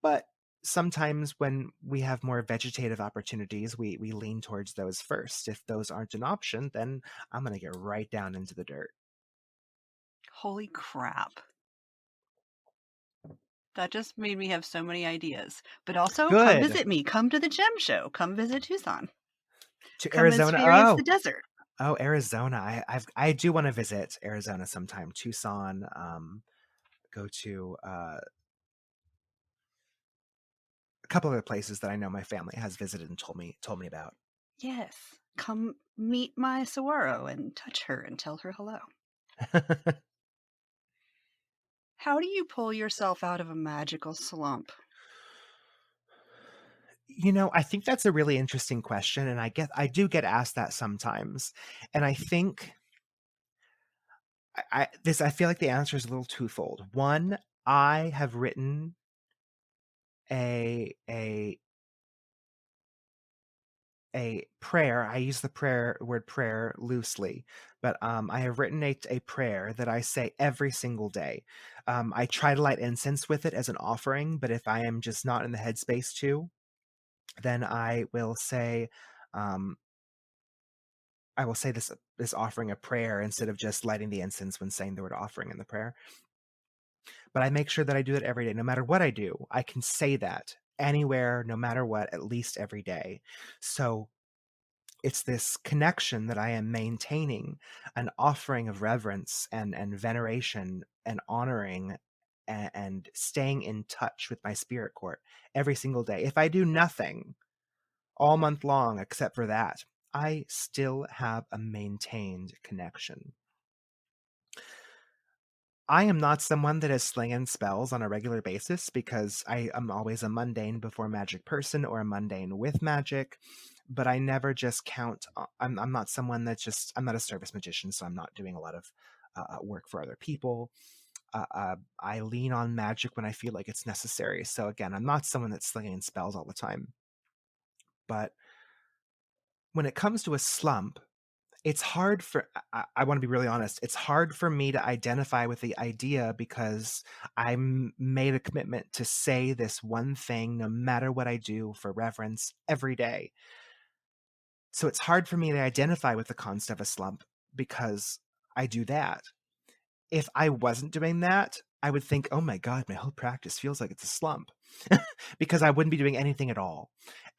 But sometimes when we have more vegetative opportunities, we lean towards those first. If those aren't an option, then I'm going to get right down into the dirt. Holy crap. That just made me have so many ideas. But also, come Good. visit me. Come to the gem show. Come visit Tucson. To Come Arizona. experience the desert. Oh, Arizona. I do want to visit Arizona sometime. Tucson. Go to a couple other places that I know my family has visited and told me about. Yes. Come meet my saguaro and touch her and tell her hello. How do you pull yourself out of a magical slump? I think that's a really interesting question, and I do get asked that sometimes. And I think I feel like the answer is a little twofold. One, I have written a a prayer. I use the word prayer loosely, but I have written a prayer that I say every single day. I try to light incense with it as an offering, but if I am just not in the headspace to, then um, I will say this offering a prayer instead of just lighting the incense when saying the word offering in the prayer. But I make sure that I do it every day. No matter what I do, I can say that anywhere, no matter what, at least every day. So it's this connection that I am maintaining, an offering of reverence and veneration and honoring and staying in touch with my spirit court every single day. If I do nothing all month long except for that, I still have a maintained connection. I am not someone that is slinging spells on a regular basis because I am always a mundane before magic person or a mundane with magic, but I never just count. I'm not someone that's just, I'm not a service magician, so I'm not doing a lot of work for other people. I lean on magic when I feel like it's necessary. So again, I'm not someone that's slinging spells all the time. But when it comes to a slump, it's hard for I wanna be really honest, it's hard for me to identify with the idea because made a commitment to say this one thing no matter what I do for reverence every day. So it's hard for me to identify with the concept of a slump because I do that. If I wasn't doing that, I would think, "Oh my god, my whole practice feels like it's a slump," because I wouldn't be doing anything at all.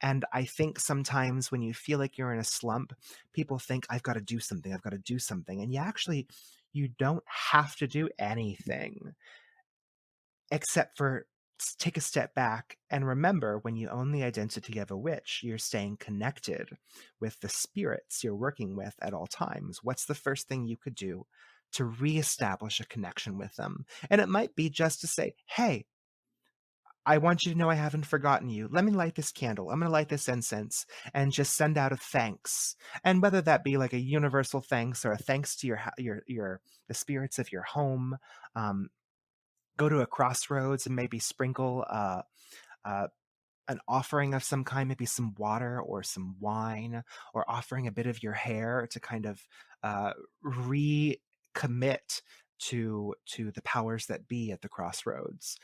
And I think sometimes when you feel like you're in a slump, people think, "I've gotta do something, I've gotta do something," and you don't have to do anything except for take a step back and remember when you own the identity of a witch, you're staying connected with the spirits you're working with at all times. What's the first thing you could do to reestablish a connection with them? And it might be just to say, hey, I want you to know I haven't forgotten you. Let me light this candle. I'm going to light this incense and just send out a thanks. And whether that be like a universal thanks or a thanks to the spirits of your home, um, go to a crossroads and maybe sprinkle uh, an offering of some kind, maybe some water or some wine, or offering a bit of your hair to kind of recommit to the powers that be at the crossroads.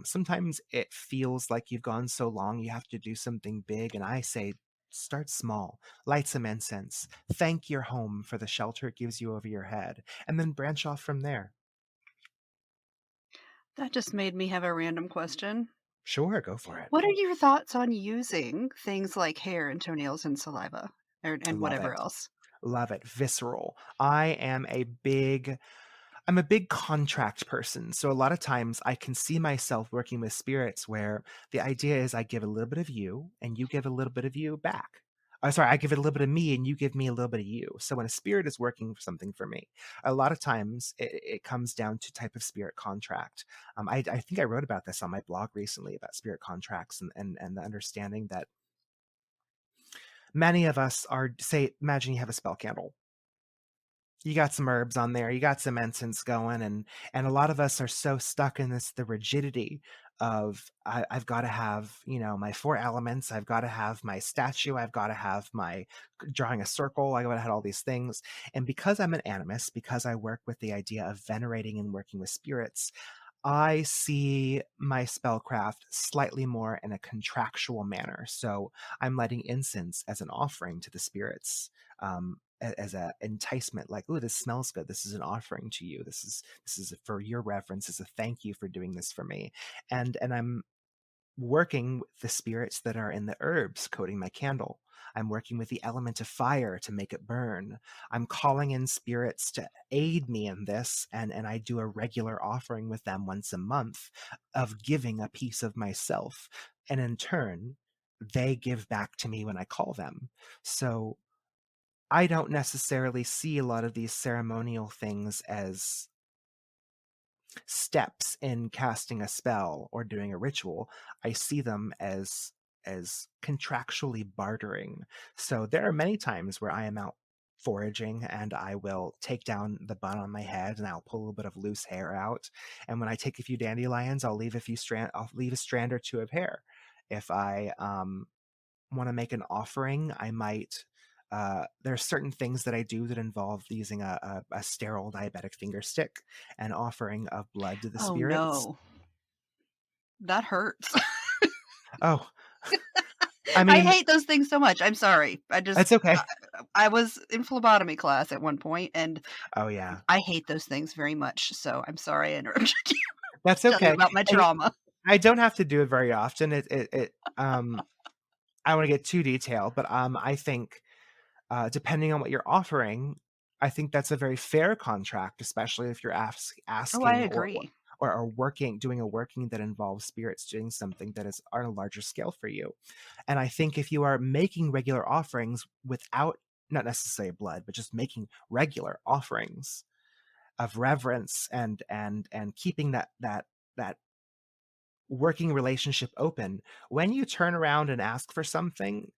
Sometimes it feels like you've gone so long, you have to do something big, and I say, start small, light some incense, thank your home for the shelter it gives you over your head, and then branch off from there. That just made me have a random question. Sure, go for it. What are your thoughts on using things like hair and toenails and saliva and Love whatever it. else? Love it. Visceral. I'm a big contract person. So a lot of times I can see myself working with spirits where the idea is I give a little bit of you and you give a little bit of you back. Sorry, I give it a little bit of me and you give me a little bit of you. So when a spirit is working for something for me, a lot of times it comes down to type of spirit contract. I think I wrote about this on my blog recently about spirit contracts and the understanding that many of us are, say, imagine you have a spell candle. You got some herbs on there, you got some incense going, and a lot of us are so stuck in this the rigidity of I've got to have, my four elements, I've got to have my statue, I've got to have my drawing a circle, I got to have all these things. And because I'm an animist, because I work with the idea of venerating and working with spirits, I see my spellcraft slightly more in a contractual manner. So I'm lighting incense as an offering to the spirits, as a enticement, like, "Oh, this smells good. This is an offering to you. This is for your reverence. As a thank you for doing this for me." And I'm working with the spirits that are in the herbs coating my candle. I'm working with the element of fire to make it burn. I'm calling in spirits to aid me in this, and I do a regular offering with them once a month of giving a piece of myself. And in turn, they give back to me when I call them. So I don't necessarily see a lot of these ceremonial things as steps in casting a spell or doing a ritual. I see them as contractually bartering. So there are many times where I am out foraging and I will take down the bun on my head and I'll pull a little bit of loose hair out. And when I take a few dandelions, I'll leave a strand or two of hair. If I want to make an offering, I might. There are certain things that I do that involve using a sterile diabetic finger stick and offering of blood to the Oh spirits. no, that hurts. Oh, I I mean, hate those things so much. I'm sorry. that's okay. I was in phlebotomy class at one point, and Oh yeah, I hate those things very much. So I'm sorry I interrupted you that's to tell you okay. about my And trauma. I don't have to do it very often. I don't want to get too detailed, but I think depending on what you're offering, I think that's a very fair contract, especially if you're Oh, I asking agree. or working, doing a working that involves spirits doing something that is on a larger scale for you. And I think if you are making regular offerings without, not necessarily blood, but just making regular offerings of reverence and keeping that working relationship open, when you turn around and ask for something,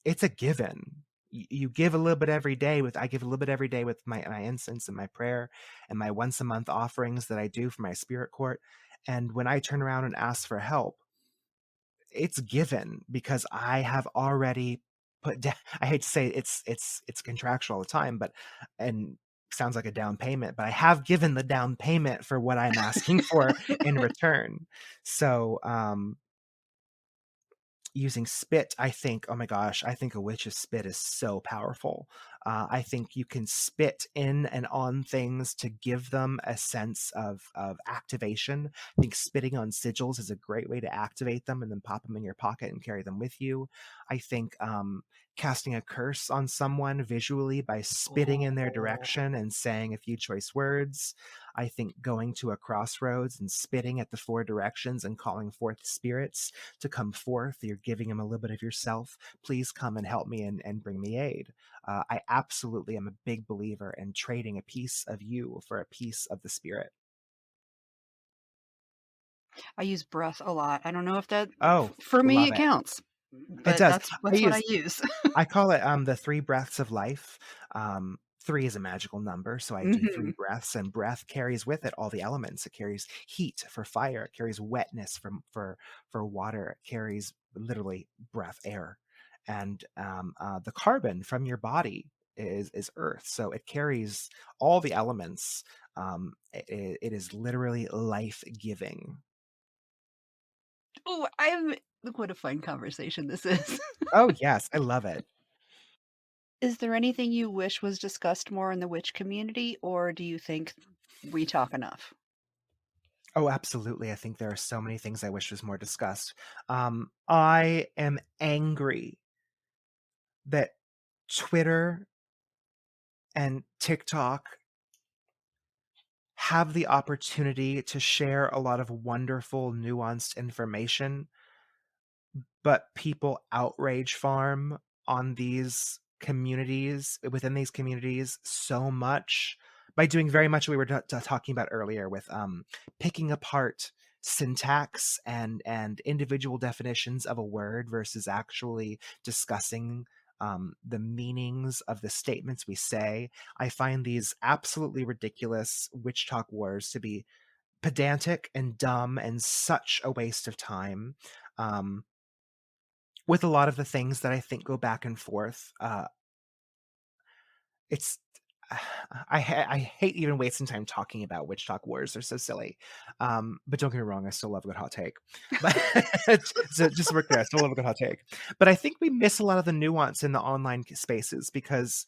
it's a given. You give a little bit every day with I give a little bit every day with my incense and my prayer and my once a month offerings that I do for my spirit court. And when I turn around and ask for help, it's given because I have already put down. I hate to say it's contractual all the time, but and sounds like a down payment, but I have given the down payment for what I'm asking for in return. So using spit, I think, oh my gosh, I think a witch's spit is so powerful. I think you can spit in and on things to give them a sense of activation. I think spitting on sigils is a great way to activate them and then pop them in your pocket and carry them with you. I think casting a curse on someone visually by spitting in their Oh, direction and saying a few choice words. I think going to a crossroads and spitting at the four directions and calling forth spirits to come forth. You're giving him a little bit of yourself. Please come and help me and bring me aid. I absolutely am a big believer in trading a piece of you for a piece of the spirit. I use breath a lot. I don't know if that Oh, for me love it it. counts, It but does. I that's what I use use. I call it the three breaths of life. Three is a magical number, so I do three Mhm. breaths, and breath carries with it all the elements. It carries heat for fire, it carries wetness for water, it carries literally breath, air, and the carbon from your body is earth. So it carries all the elements. It is literally life giving. Oh, I'm look what a fun conversation this is. Oh yes, I love it. Is there anything you wish was discussed more in the witch community, or do you think we talk enough? Oh, absolutely. I think there are so many things I wish was more discussed. I am angry that Twitter and TikTok have the opportunity to share a lot of wonderful, nuanced information, but people outrage farm on these communities within these communities so much by doing very much what we were talking about earlier with picking apart syntax and individual definitions of a word versus actually discussing the meanings of the statements we say. I find these absolutely ridiculous witch talk wars to be pedantic and dumb and such a waste of time. Um, with a lot of the things that I think go back and forth, it's I hate even wasting time talking about witch talk wars. They're so silly. But don't get me wrong, I still love a good hot take. But so just to work there, I still love a good hot take. But I think we miss a lot of the nuance in the online spaces because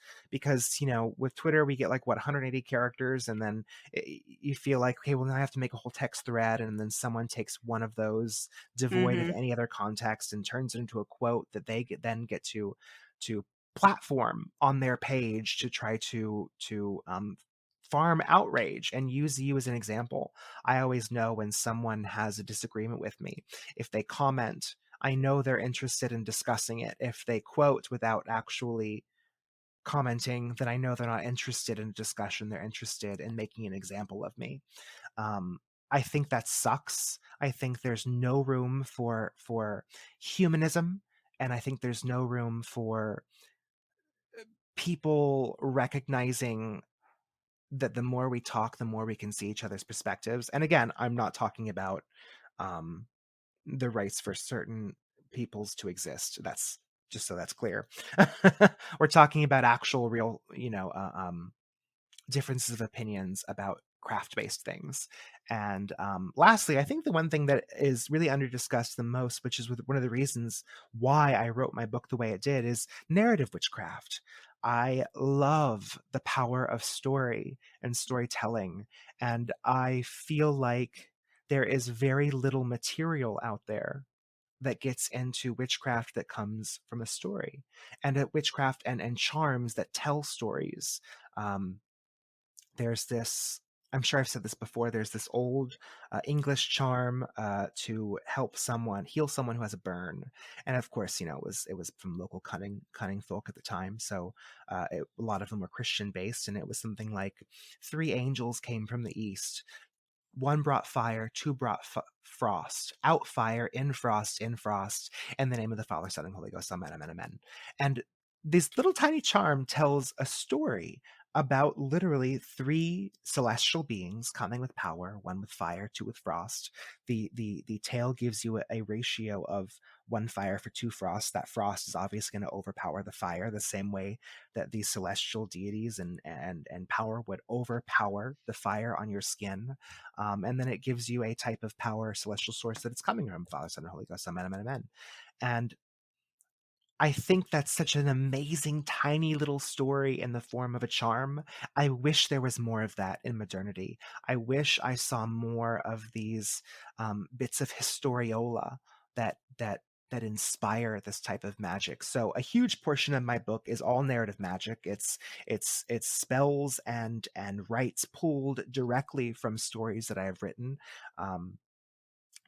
with Twitter we get like what 180 characters, and then you feel like, okay, well now I have to make a whole text thread, and then someone takes one of those devoid of Mm-hmm. any other context and turns it into a quote that they then get to platform on their page to try to farm outrage and use you as an example. I always know when someone has a disagreement with me. If they comment, I know they're interested in discussing it. If they quote without actually commenting, then I know they're not interested in a discussion. They're interested in making an example of me. Um, I think that sucks. I think there's no room for humanism, and I think there's no room for people recognizing that the more we talk, the more we can see each other's perspectives. And again, I'm not talking about um, the rights for certain peoples to exist. That's just so that's clear. We're talking about actual, real, differences of opinions about craft-based things. And lastly, I think the one thing that is really under-discussed the most, which is one of the reasons why I wrote my book the way it did, is narrative witchcraft. I love the power of story and storytelling, and I feel like there is very little material out there that gets into witchcraft that comes from a story, and witchcraft and charms that tell stories. Um, there's this, I'm sure I've said this before, there's this old English charm to help someone heal someone who has a burn. And of course, it was from local cunning folk at the time, so a lot of them were Christian based, and it was something like three angels came from the east. One brought fire, two brought frost. Out fire, in frost, in the name of the Father, Son, and Holy Ghost. Amen, amen, amen. And this little tiny charm tells a story about literally three celestial beings coming with power, one with fire, two with frost. The tale gives you a ratio of one fire for two frost. That frost is obviously going to overpower the fire, the same way that these celestial deities and power would overpower the fire on your skin. And then it gives you a type of power, celestial source that it's coming from, Father, Son, and Holy Ghost. Amen, amen, amen. And I think that's such an amazing, tiny little story in the form of a charm. I wish there was more of that in modernity. I wish I saw more of these bits of historiola that inspire this type of magic. So a huge portion of my book is all narrative magic. It's spells and rites pulled directly from stories that I have written. Um,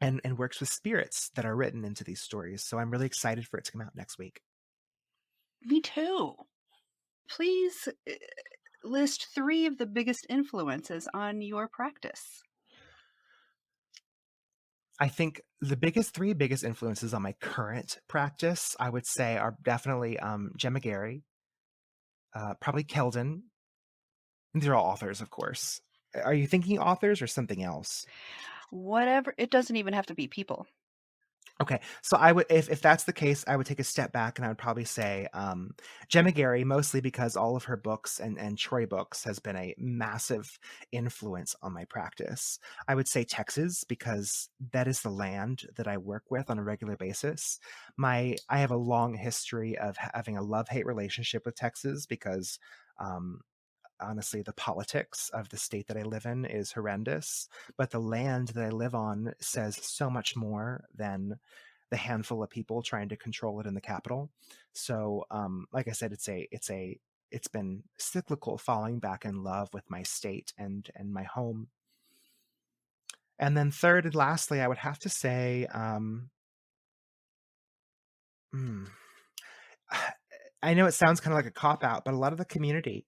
and works with spirits that are written into these stories. So I'm really excited for it to come out next week. Me too. Please list 3 of the biggest influences on your practice. I think the three biggest influences on my current practice, I would say, are definitely Gemma Gary, probably Keldon. These are all authors, of course. Are you thinking authors or something else? Whatever. It doesn't even have to be people. Okay, so I would, if that's the case, I would take a step back and I would probably say Gemma Gary, mostly because all of her books and Troy books has been a massive influence on my practice. I would say Texas because that is the land that I work with on a regular basis. I have a long history of having a love-hate relationship with Texas because um, honestly, the politics of the state that I live in is horrendous, but the land that I live on says so much more than the handful of people trying to control it in the capital. So, like I said, it's been cyclical falling back in love with my state and my home. And then third and lastly, I would have to say, hmm, I know it sounds kind of like a cop out, but a lot of the community,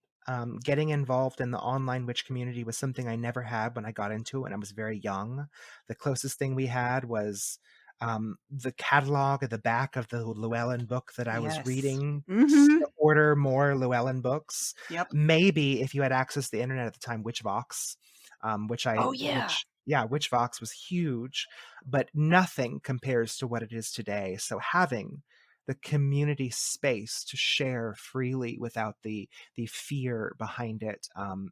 getting involved in the online witch community was something I never had when I got into it when I was very young. The closest thing we had was The catalog at the back of the Llewellyn book that I was Yes. reading Mm-hmm. to order more Llewellyn books. Yep. Maybe if you had access to the internet at the time, Witchvox, Oh yeah. Witchvox was huge, but nothing compares to what it is today. So having the community space to share freely without the fear behind it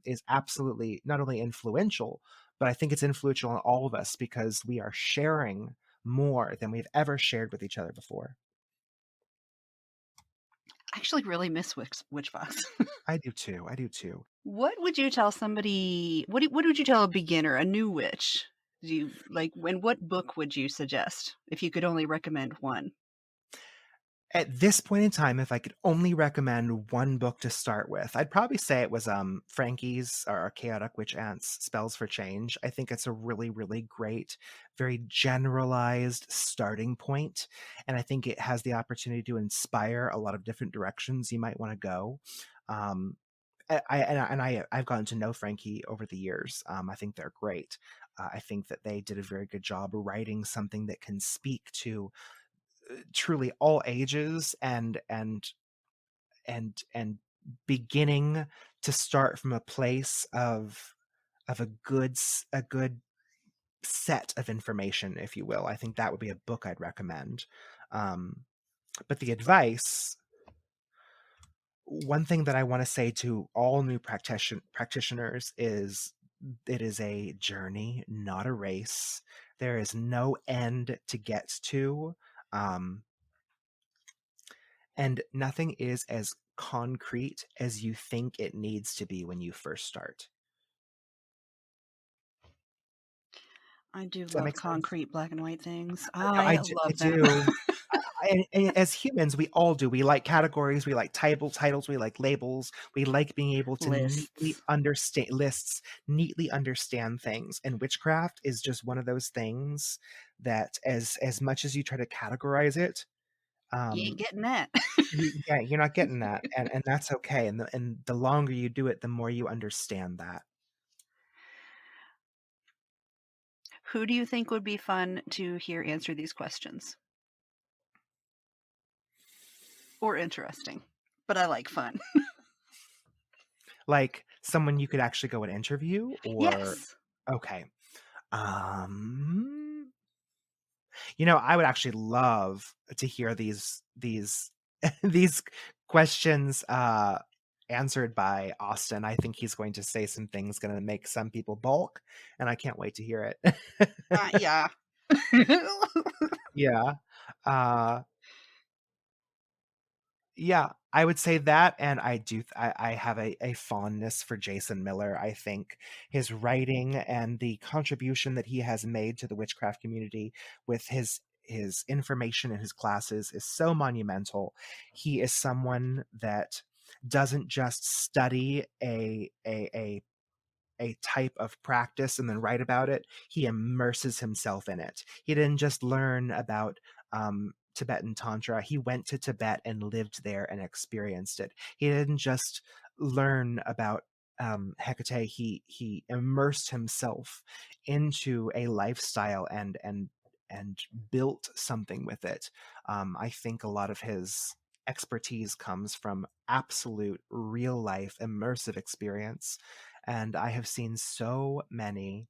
is absolutely not only influential, but I think it's influential on all of us because we are sharing more than we've ever shared with each other before. I actually really miss Witchbox. I do too. I do too. What would you tell somebody? What would you tell a beginner, a new witch? Do you like? When what book would you suggest if you could only recommend one? At this point in time, if I could only recommend one book to start with, I'd probably say it was Frankie's or Chaotic Witch Ant's Spells for Change. I think it's a really, really great, very generalized starting point, and I think it has the opportunity to inspire a lot of different directions you might want to go. Um, I've gotten to know Frankie over the years. I think they're great. I think that they did a very good job writing something that can speak to truly all ages and beginning to start from a place of a good set of information, if you will. I think that would be a book I'd recommend. But the advice, one thing that I want to say to all new practitioners is it is a journey, not a race. There is no end to get to. Um, And nothing is as concrete as you think it needs to be when you first start. I do Does that love make sense? concrete black and white things. No, I I love them. do. And as humans, we all do. We like categories, we like titles, we like labels. We like being able to neatly Lists. understand lists, neatly understand things. And witchcraft is just one of those things that as much as you try to categorize it, You ain't um, getting that. you're not getting that, and that's okay. And the longer you do it, the more you understand that. Who do you think would be fun to hear answer these questions? Or interesting? But I like fun. Like, someone you could actually go and interview or Yes. okay. Um, I would actually love to hear these these questions, answered by Austin. I think he's going to say some things gonna make some people balk, and I can't wait to hear it. Yeah. Yeah. Uh Yeah, I would say that, and I have a fondness for Jason Miller. I think his writing and the contribution that he has made to the witchcraft community with his information in his classes is so monumental. He is someone that doesn't just study a type of practice and then write about it. He immerses himself in it. He didn't just learn about Tibetan Tantra. He went to Tibet and lived there and experienced it. He didn't just learn about Hecate. He immersed himself into a lifestyle and built something with it. I think a lot of his expertise comes from absolute real life immersive experience, and I have seen so many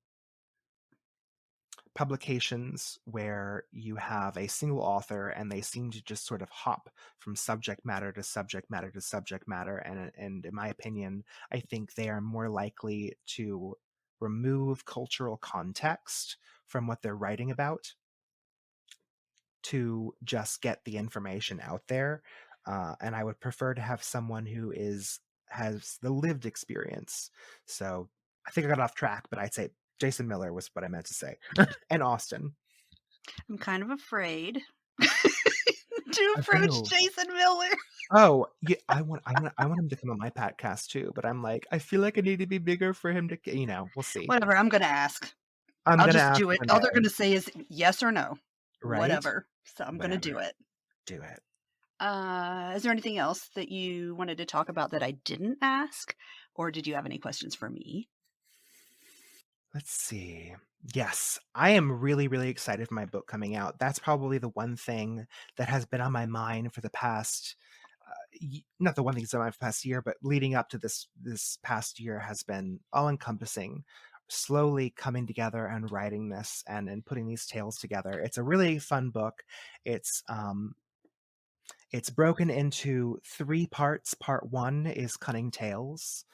publications where you have a single author and they seem to just sort of hop from subject matter to subject matter to subject matter. And in my opinion, I think they are more likely to remove cultural context from what they're writing about to just get the information out there. And I would prefer to have someone who has the lived experience. So I think I got off track, but I'd say Jason Miller was what I meant to say, and Austin. I'm kind of afraid to Of approach who? Jason Miller. Oh, yeah, I want him to come on my podcast too, but I'm like, I feel like I need to be bigger for him to, we'll see. Whatever, I'm gonna ask. I'm I'll gonna just ask do it. one All they're day, gonna say is yes or no. right? Whatever. So I'm gonna Whatever, do it. do it. Is there anything else that you wanted to talk about that I didn't ask? Or did you have any questions for me? Let's see. Yes, I am really, really excited for my book coming out. That's probably the one thing that has been on my mind for the past, not the one thing that's on my past year, but leading up to this past year has been all encompassing. Slowly coming together and writing this and putting these tales together. It's a really fun book. It's um, it's broken into three parts. Part one is Cunning Tales,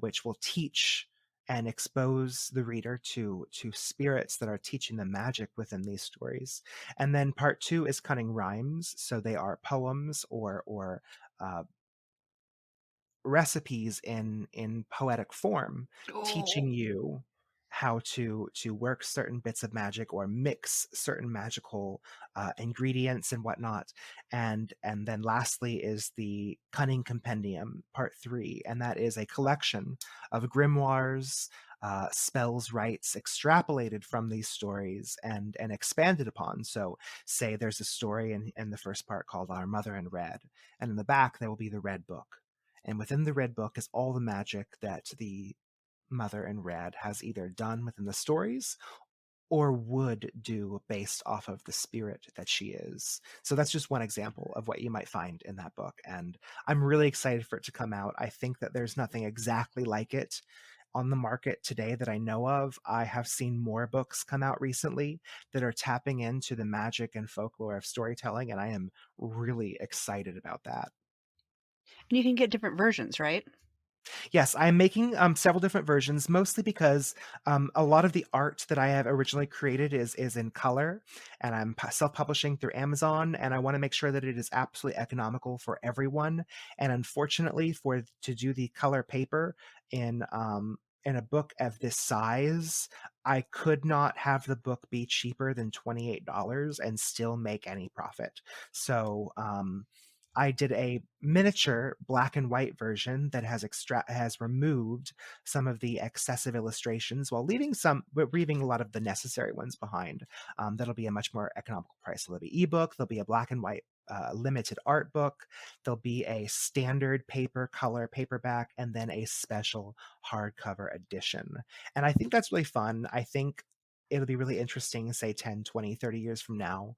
which will teach and expose the reader to spirits that are teaching them magic within these stories. And then part two is Cunning Rhymes, so they are poems or uh, recipes in poetic form, Oh. teaching you how to work certain bits of magic or mix certain magical ingredients and whatnot. And then lastly is the Cunning Compendium, part three, and that is a collection of grimoires, spells, rites extrapolated from these stories and expanded upon. So say there's a story in the first part called Our Mother in Red, and in the back there will be the Red Book, and within the Red Book is all the magic that the Mother in Red has either done within the stories or would do based off of the spirit that she is. So that's just one example of what you might find in that book. And I'm really excited for it to come out. I think that there's nothing exactly like it on the market today that I know of. I have seen more books come out recently that are tapping into the magic and folklore of storytelling, and I am really excited about that. And you can get different versions, right? Yes, I'm making several different versions, mostly because a lot of the art that I have originally created is in color, and I'm self-publishing through Amazon, and I want to make sure that it is absolutely economical for everyone. And unfortunately, for to do the color paper in a book of this size, I could not have the book be cheaper than $28 and still make any profit. So I did a miniature black and white version that has removed some of the excessive illustrations while leaving a lot of the necessary ones behind. That'll be a much more economical price. So there'll be ebook, there'll be a black and white limited art book, there'll be a standard paper color paperback, and then a special hardcover edition. And I think that's really fun. I think it'll be really interesting, say 10, 20, 30 years from now,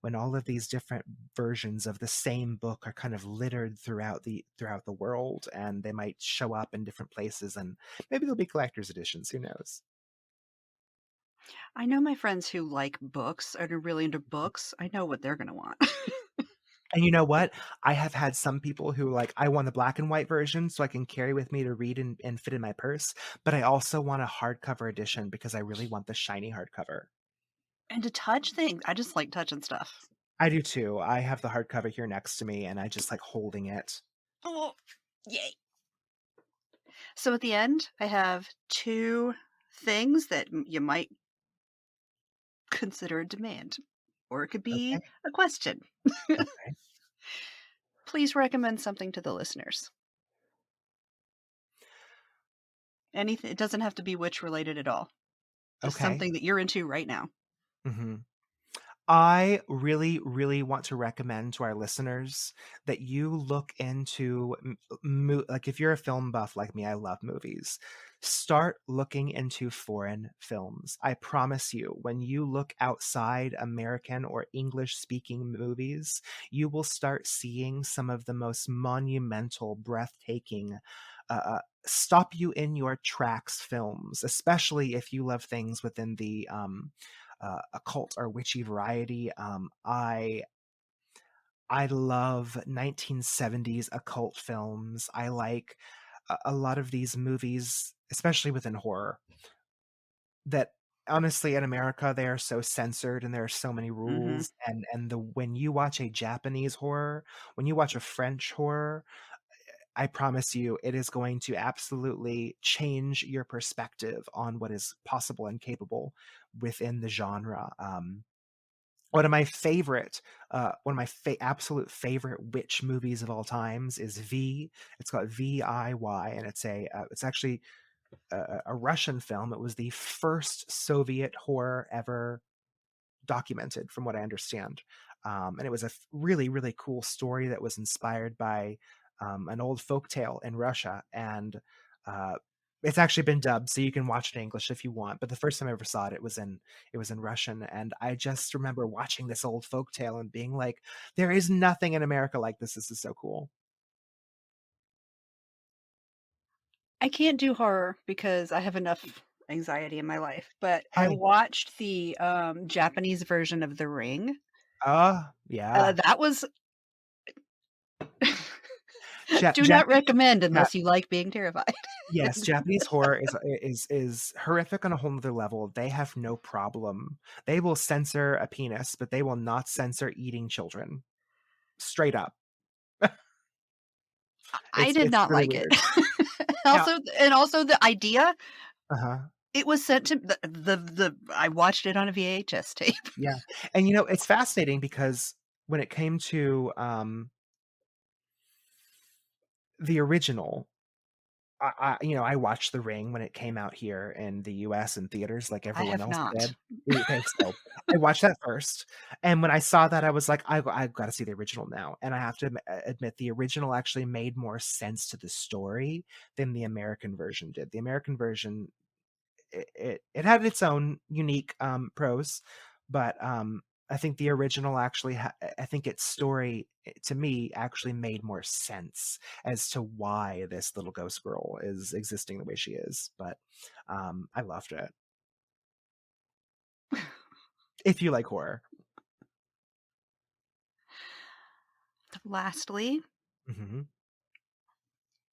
when all of these different versions of the same book are kind of littered throughout the world, and they might show up in different places, and maybe there'll be collector's editions, who knows. I know my friends who like books and are really into books. I know what they're gonna want. And you know what, I have had some people who like, I want the black and white version so I can carry with me to read and fit in my purse, but I also want a hardcover edition because I really want the shiny hardcover. And to touch things, I just like touching stuff. I do too. I have the hardcover here next to me and I just like holding it. Oh, yay. So at the end, I have 2 things that you might consider a demand, or it could be Okay, a question. okay, Please recommend something to the listeners. Anything, it doesn't have to be witch related at all. Just okay. something that you're into right now. Mhm. I really, really want to recommend to our listeners that you look into like if you're a film buff like me, I love movies. Start looking into foreign films. I promise you, when you look outside American or English speaking movies, you will start seeing some of the most monumental, breathtaking, stop you in your tracks films, especially if you love things within the occult or witchy variety. I love 1970s occult films. I like a lot of these movies, especially within horror, that honestly in America they are so censored and there are so many Mhm. rules. And the when you watch a Japanese horror, when you watch a French horror, I promise you it is going to absolutely change your perspective on what is possible and capable within the genre. One of my absolute favorite witch movies of all times is V. It's called VIY, and it's actually a Russian film. It was the first Soviet horror ever documented, from what I understand. And it was a really, really cool story that was inspired by an old folk tale in Russia. And uh, It's actually been dubbed, so you can watch it in English if you want, but the first time I ever saw it, it was in Russian, and I just remember watching this old folk tale and being like, "There is nothing in America like this is so cool." I can't do horror because I have enough anxiety in my life, but I Hey. watched the, Japanese version of The Ring. Yeah. That was Ja do not Japanese recommend Ja unless you like being terrified. Yes, Japanese horror is horrific on a whole nother level. They have no problem. They will censor a penis, but they will not censor eating children. Straight up. I did It's not really like it. weird. Yeah. Also the idea, Uh-huh. it was sent to the I watched it on a VHS tape. Yeah, and, it's fascinating because when it came to, the original, I watched The Ring when it came out here in the US in theaters like I everyone have else not. did. Okay, so I watched that first, and when I saw that, I was like, I've gotta see the original now," and I have to admit the original actually made more sense to the story than the American version did. The American version it had its own unique, pros, but, I think the original actually I think its story, to me, actually made more sense as to why this little ghost girl is existing the way she is, but, I loved it. If you like horror. Lastly, Mhm.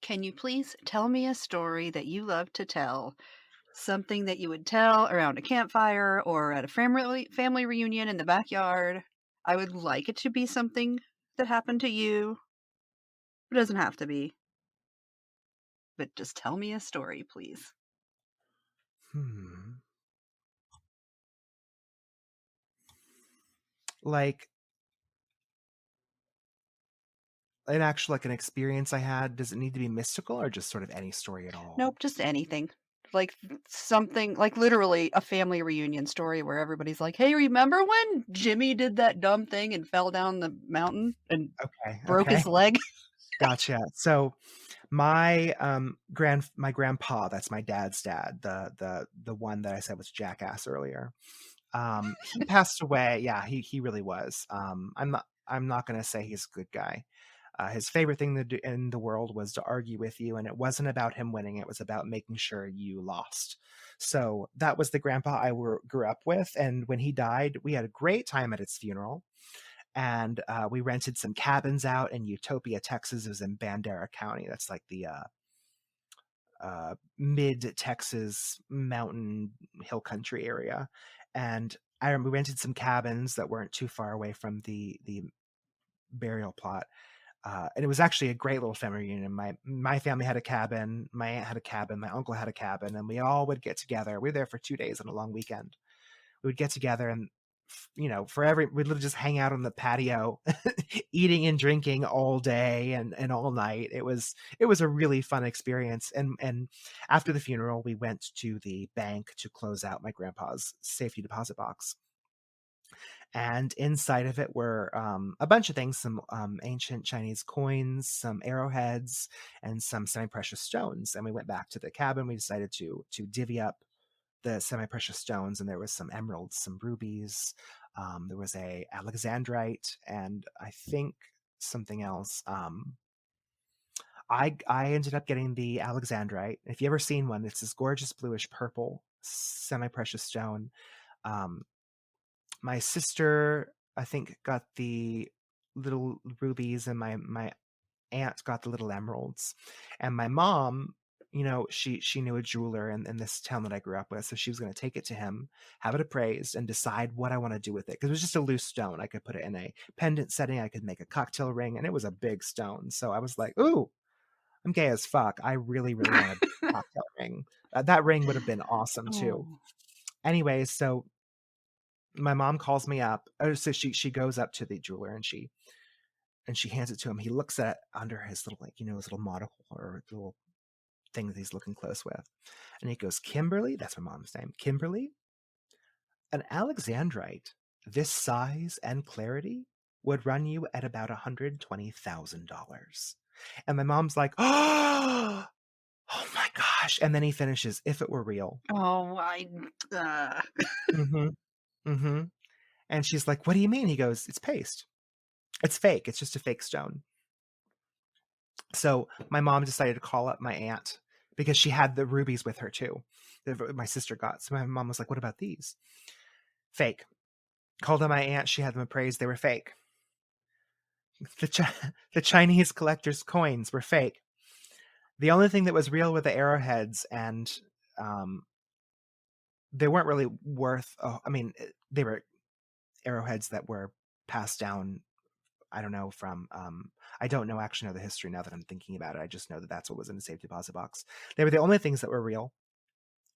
can you please tell me a story that you love to tell? Something that you would tell around a campfire or at a family reunion in the backyard. I would like it to be something that happened to you. It doesn't have to be, but just tell me a story, please. Hmm. Like, an experience I had, does it need to be mystical or just sort of any story at all? Nope, just anything. Like something like literally a family reunion story where everybody's like, "Hey, remember when Jimmy did that dumb thing and fell down the mountain and Okay, broke okay. his leg?" Gotcha. So my grandpa, that's my dad's dad, the one that I said was jackass earlier. He passed away. Yeah, he really was. I'm not gonna say he's a good guy. His favorite thing to do in the world was to argue with you, and it wasn't about him winning, it was about making sure you lost. So that was the grandpa grew up with, and when he died, we had a great time at his funeral, and we rented some cabins out in Utopia, Texas. It was in Bandera County. That's like the mid Texas mountain hill country area. And I remember we rented some cabins that weren't too far away from the burial plot. And it was actually a great little family reunion. My family had a cabin, my aunt had a cabin, my uncle had a cabin, and we all would get together. We were there for 2 days on a long weekend. We would get together and we'd literally just hang out on the patio, eating and drinking all day and all night. It was a really fun experience. And after the funeral, we went to the bank to close out my grandpa's safety deposit box. And inside of it were a bunch of things, some ancient Chinese coins, some arrowheads, and some semi-precious stones. And we went back to the cabin. We decided to divvy up the semi-precious stones, and there was some emeralds, some rubies, there was a alexandrite, and I think something else. I ended up getting the alexandrite. If you ever seen one, it's this gorgeous bluish purple semi-precious stone. Um, my sister, I think, got the little rubies, and my aunt got the little emeralds, and my mom, she knew a jeweler in this town that I grew up with, so she was going to take it to him, have it appraised, and decide what I want to do with it, because it was just a loose stone. I could put it in a pendant setting, I could make a cocktail ring, and it was a big stone. So I was like, "Ooh, I'm gay as fuck. I really, really want a big cocktail ring." That ring would have been awesome too. Oh. Anyways, so my mom calls me up. Oh, so she goes up to the jeweler, and she hands it to him. He looks at it under his little, his little monocle or little thing that he's looking close with. And he goes, "Kimberly," that's my mom's name, "Kimberly, an alexandrite this size and clarity would run you at about $120,000. And my mom's like, "Oh, Oh my gosh. And then he finishes, if it were real. Oh, Mm-hmm. Mm-hmm. And she's like, what do you mean? He goes, it's paste. It's fake. It's just a fake stone. So my mom decided to call up my aunt because she had the rubies with her too, that my sister got. So my mom was like, what about these? Fake. Called on my aunt. She had them appraised. They were fake. The Chinese collector's coins were fake. The only thing that was real were the arrowheads, and um, they weren't really worth. I mean, they were arrowheads that were passed down. I don't know from. I don't know actually know the history now that I'm thinking about it. I just know that that's what was in the safe deposit box. They were the only things that were real.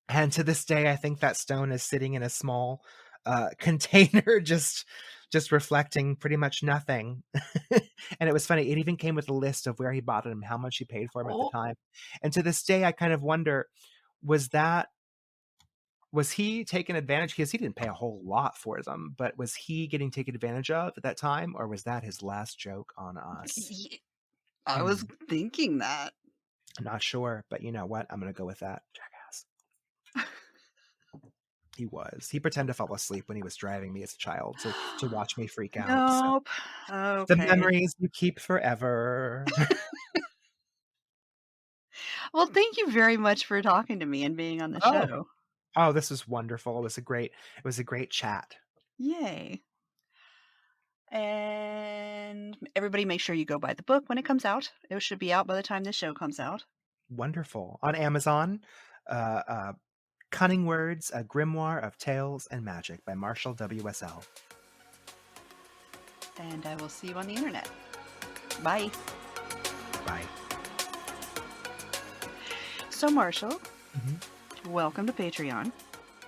And to this day, I think that stone is sitting in a small container, just reflecting pretty much nothing. And it was funny. It even came with a list of where he bought them, how much he paid for them at the oh, time. And to this day, I kind of wonder, was he taken advantage? Because he didn't pay a whole lot for them, but was he getting taken advantage of at that time, or was that his last joke on us? I was Hmm. thinking that. I'm not sure, but you know what? I'm going to go with that. Jackass. He was. He pretended to fall asleep when he was driving me as a child to watch me freak out. So Nope. the Okay. memories you keep forever. Well, thank you very much for talking to me and being on the Oh, show. oh, this was wonderful. It was a great chat. Yay. And everybody make sure you go buy the book when it comes out. It should be out by the time this show comes out. Wonderful. On Amazon, uh, uh, Cunning Words, a grimoire of tales and magic by Marshall W.S.L. And I will see you on the internet. Bye. Bye. So, Marshall, Mhm. welcome to Patreon.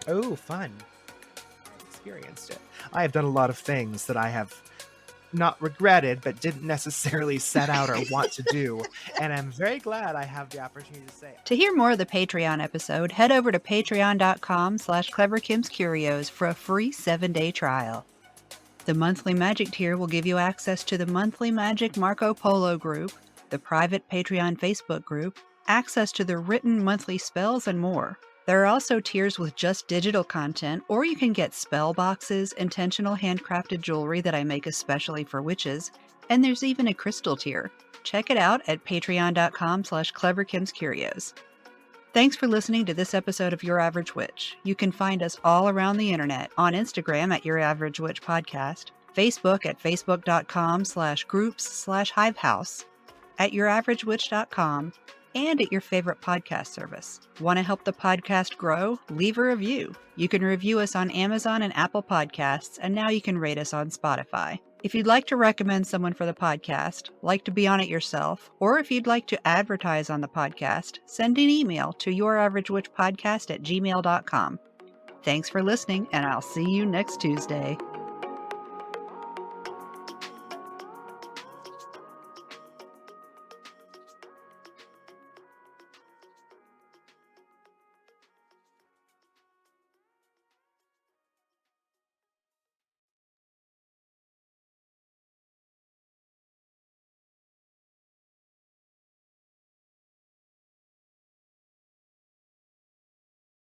Oh, fun. I've experienced it. I have done a lot of things that I have not regretted, but didn't necessarily set out or want to do. And I'm very glad I have the opportunity to say it. To hear more of the Patreon episode, head over to patreon.com/cleverkimscurios for a free 7-day trial. The monthly magic tier will give you access to the monthly magic Marco Polo group, the private Patreon Facebook group, access to the written monthly spells, and more. There are also tiers with just digital content, or you can get spell boxes, intentional handcrafted jewelry that I make especially for witches, and there's even a crystal tier. Check it out at patreon.com/cleverkimscurios. Thanks for listening to this episode of Your Average Witch. You can find us all around the internet on Instagram at Your Average Witch Podcast, Facebook at facebook.com/groups/hivehouse, at youraveragewitch.com, and at your favorite podcast service. Want to help the podcast grow? Leave a review. You can review us on Amazon and Apple Podcasts, and now you can rate us on Spotify. If you'd like to recommend someone for the podcast, like to be on it yourself, or if you'd like to advertise on the podcast, send an email to youraveragewitchpodcast@gmail.com. Thanks for listening, and I'll see you next Tuesday.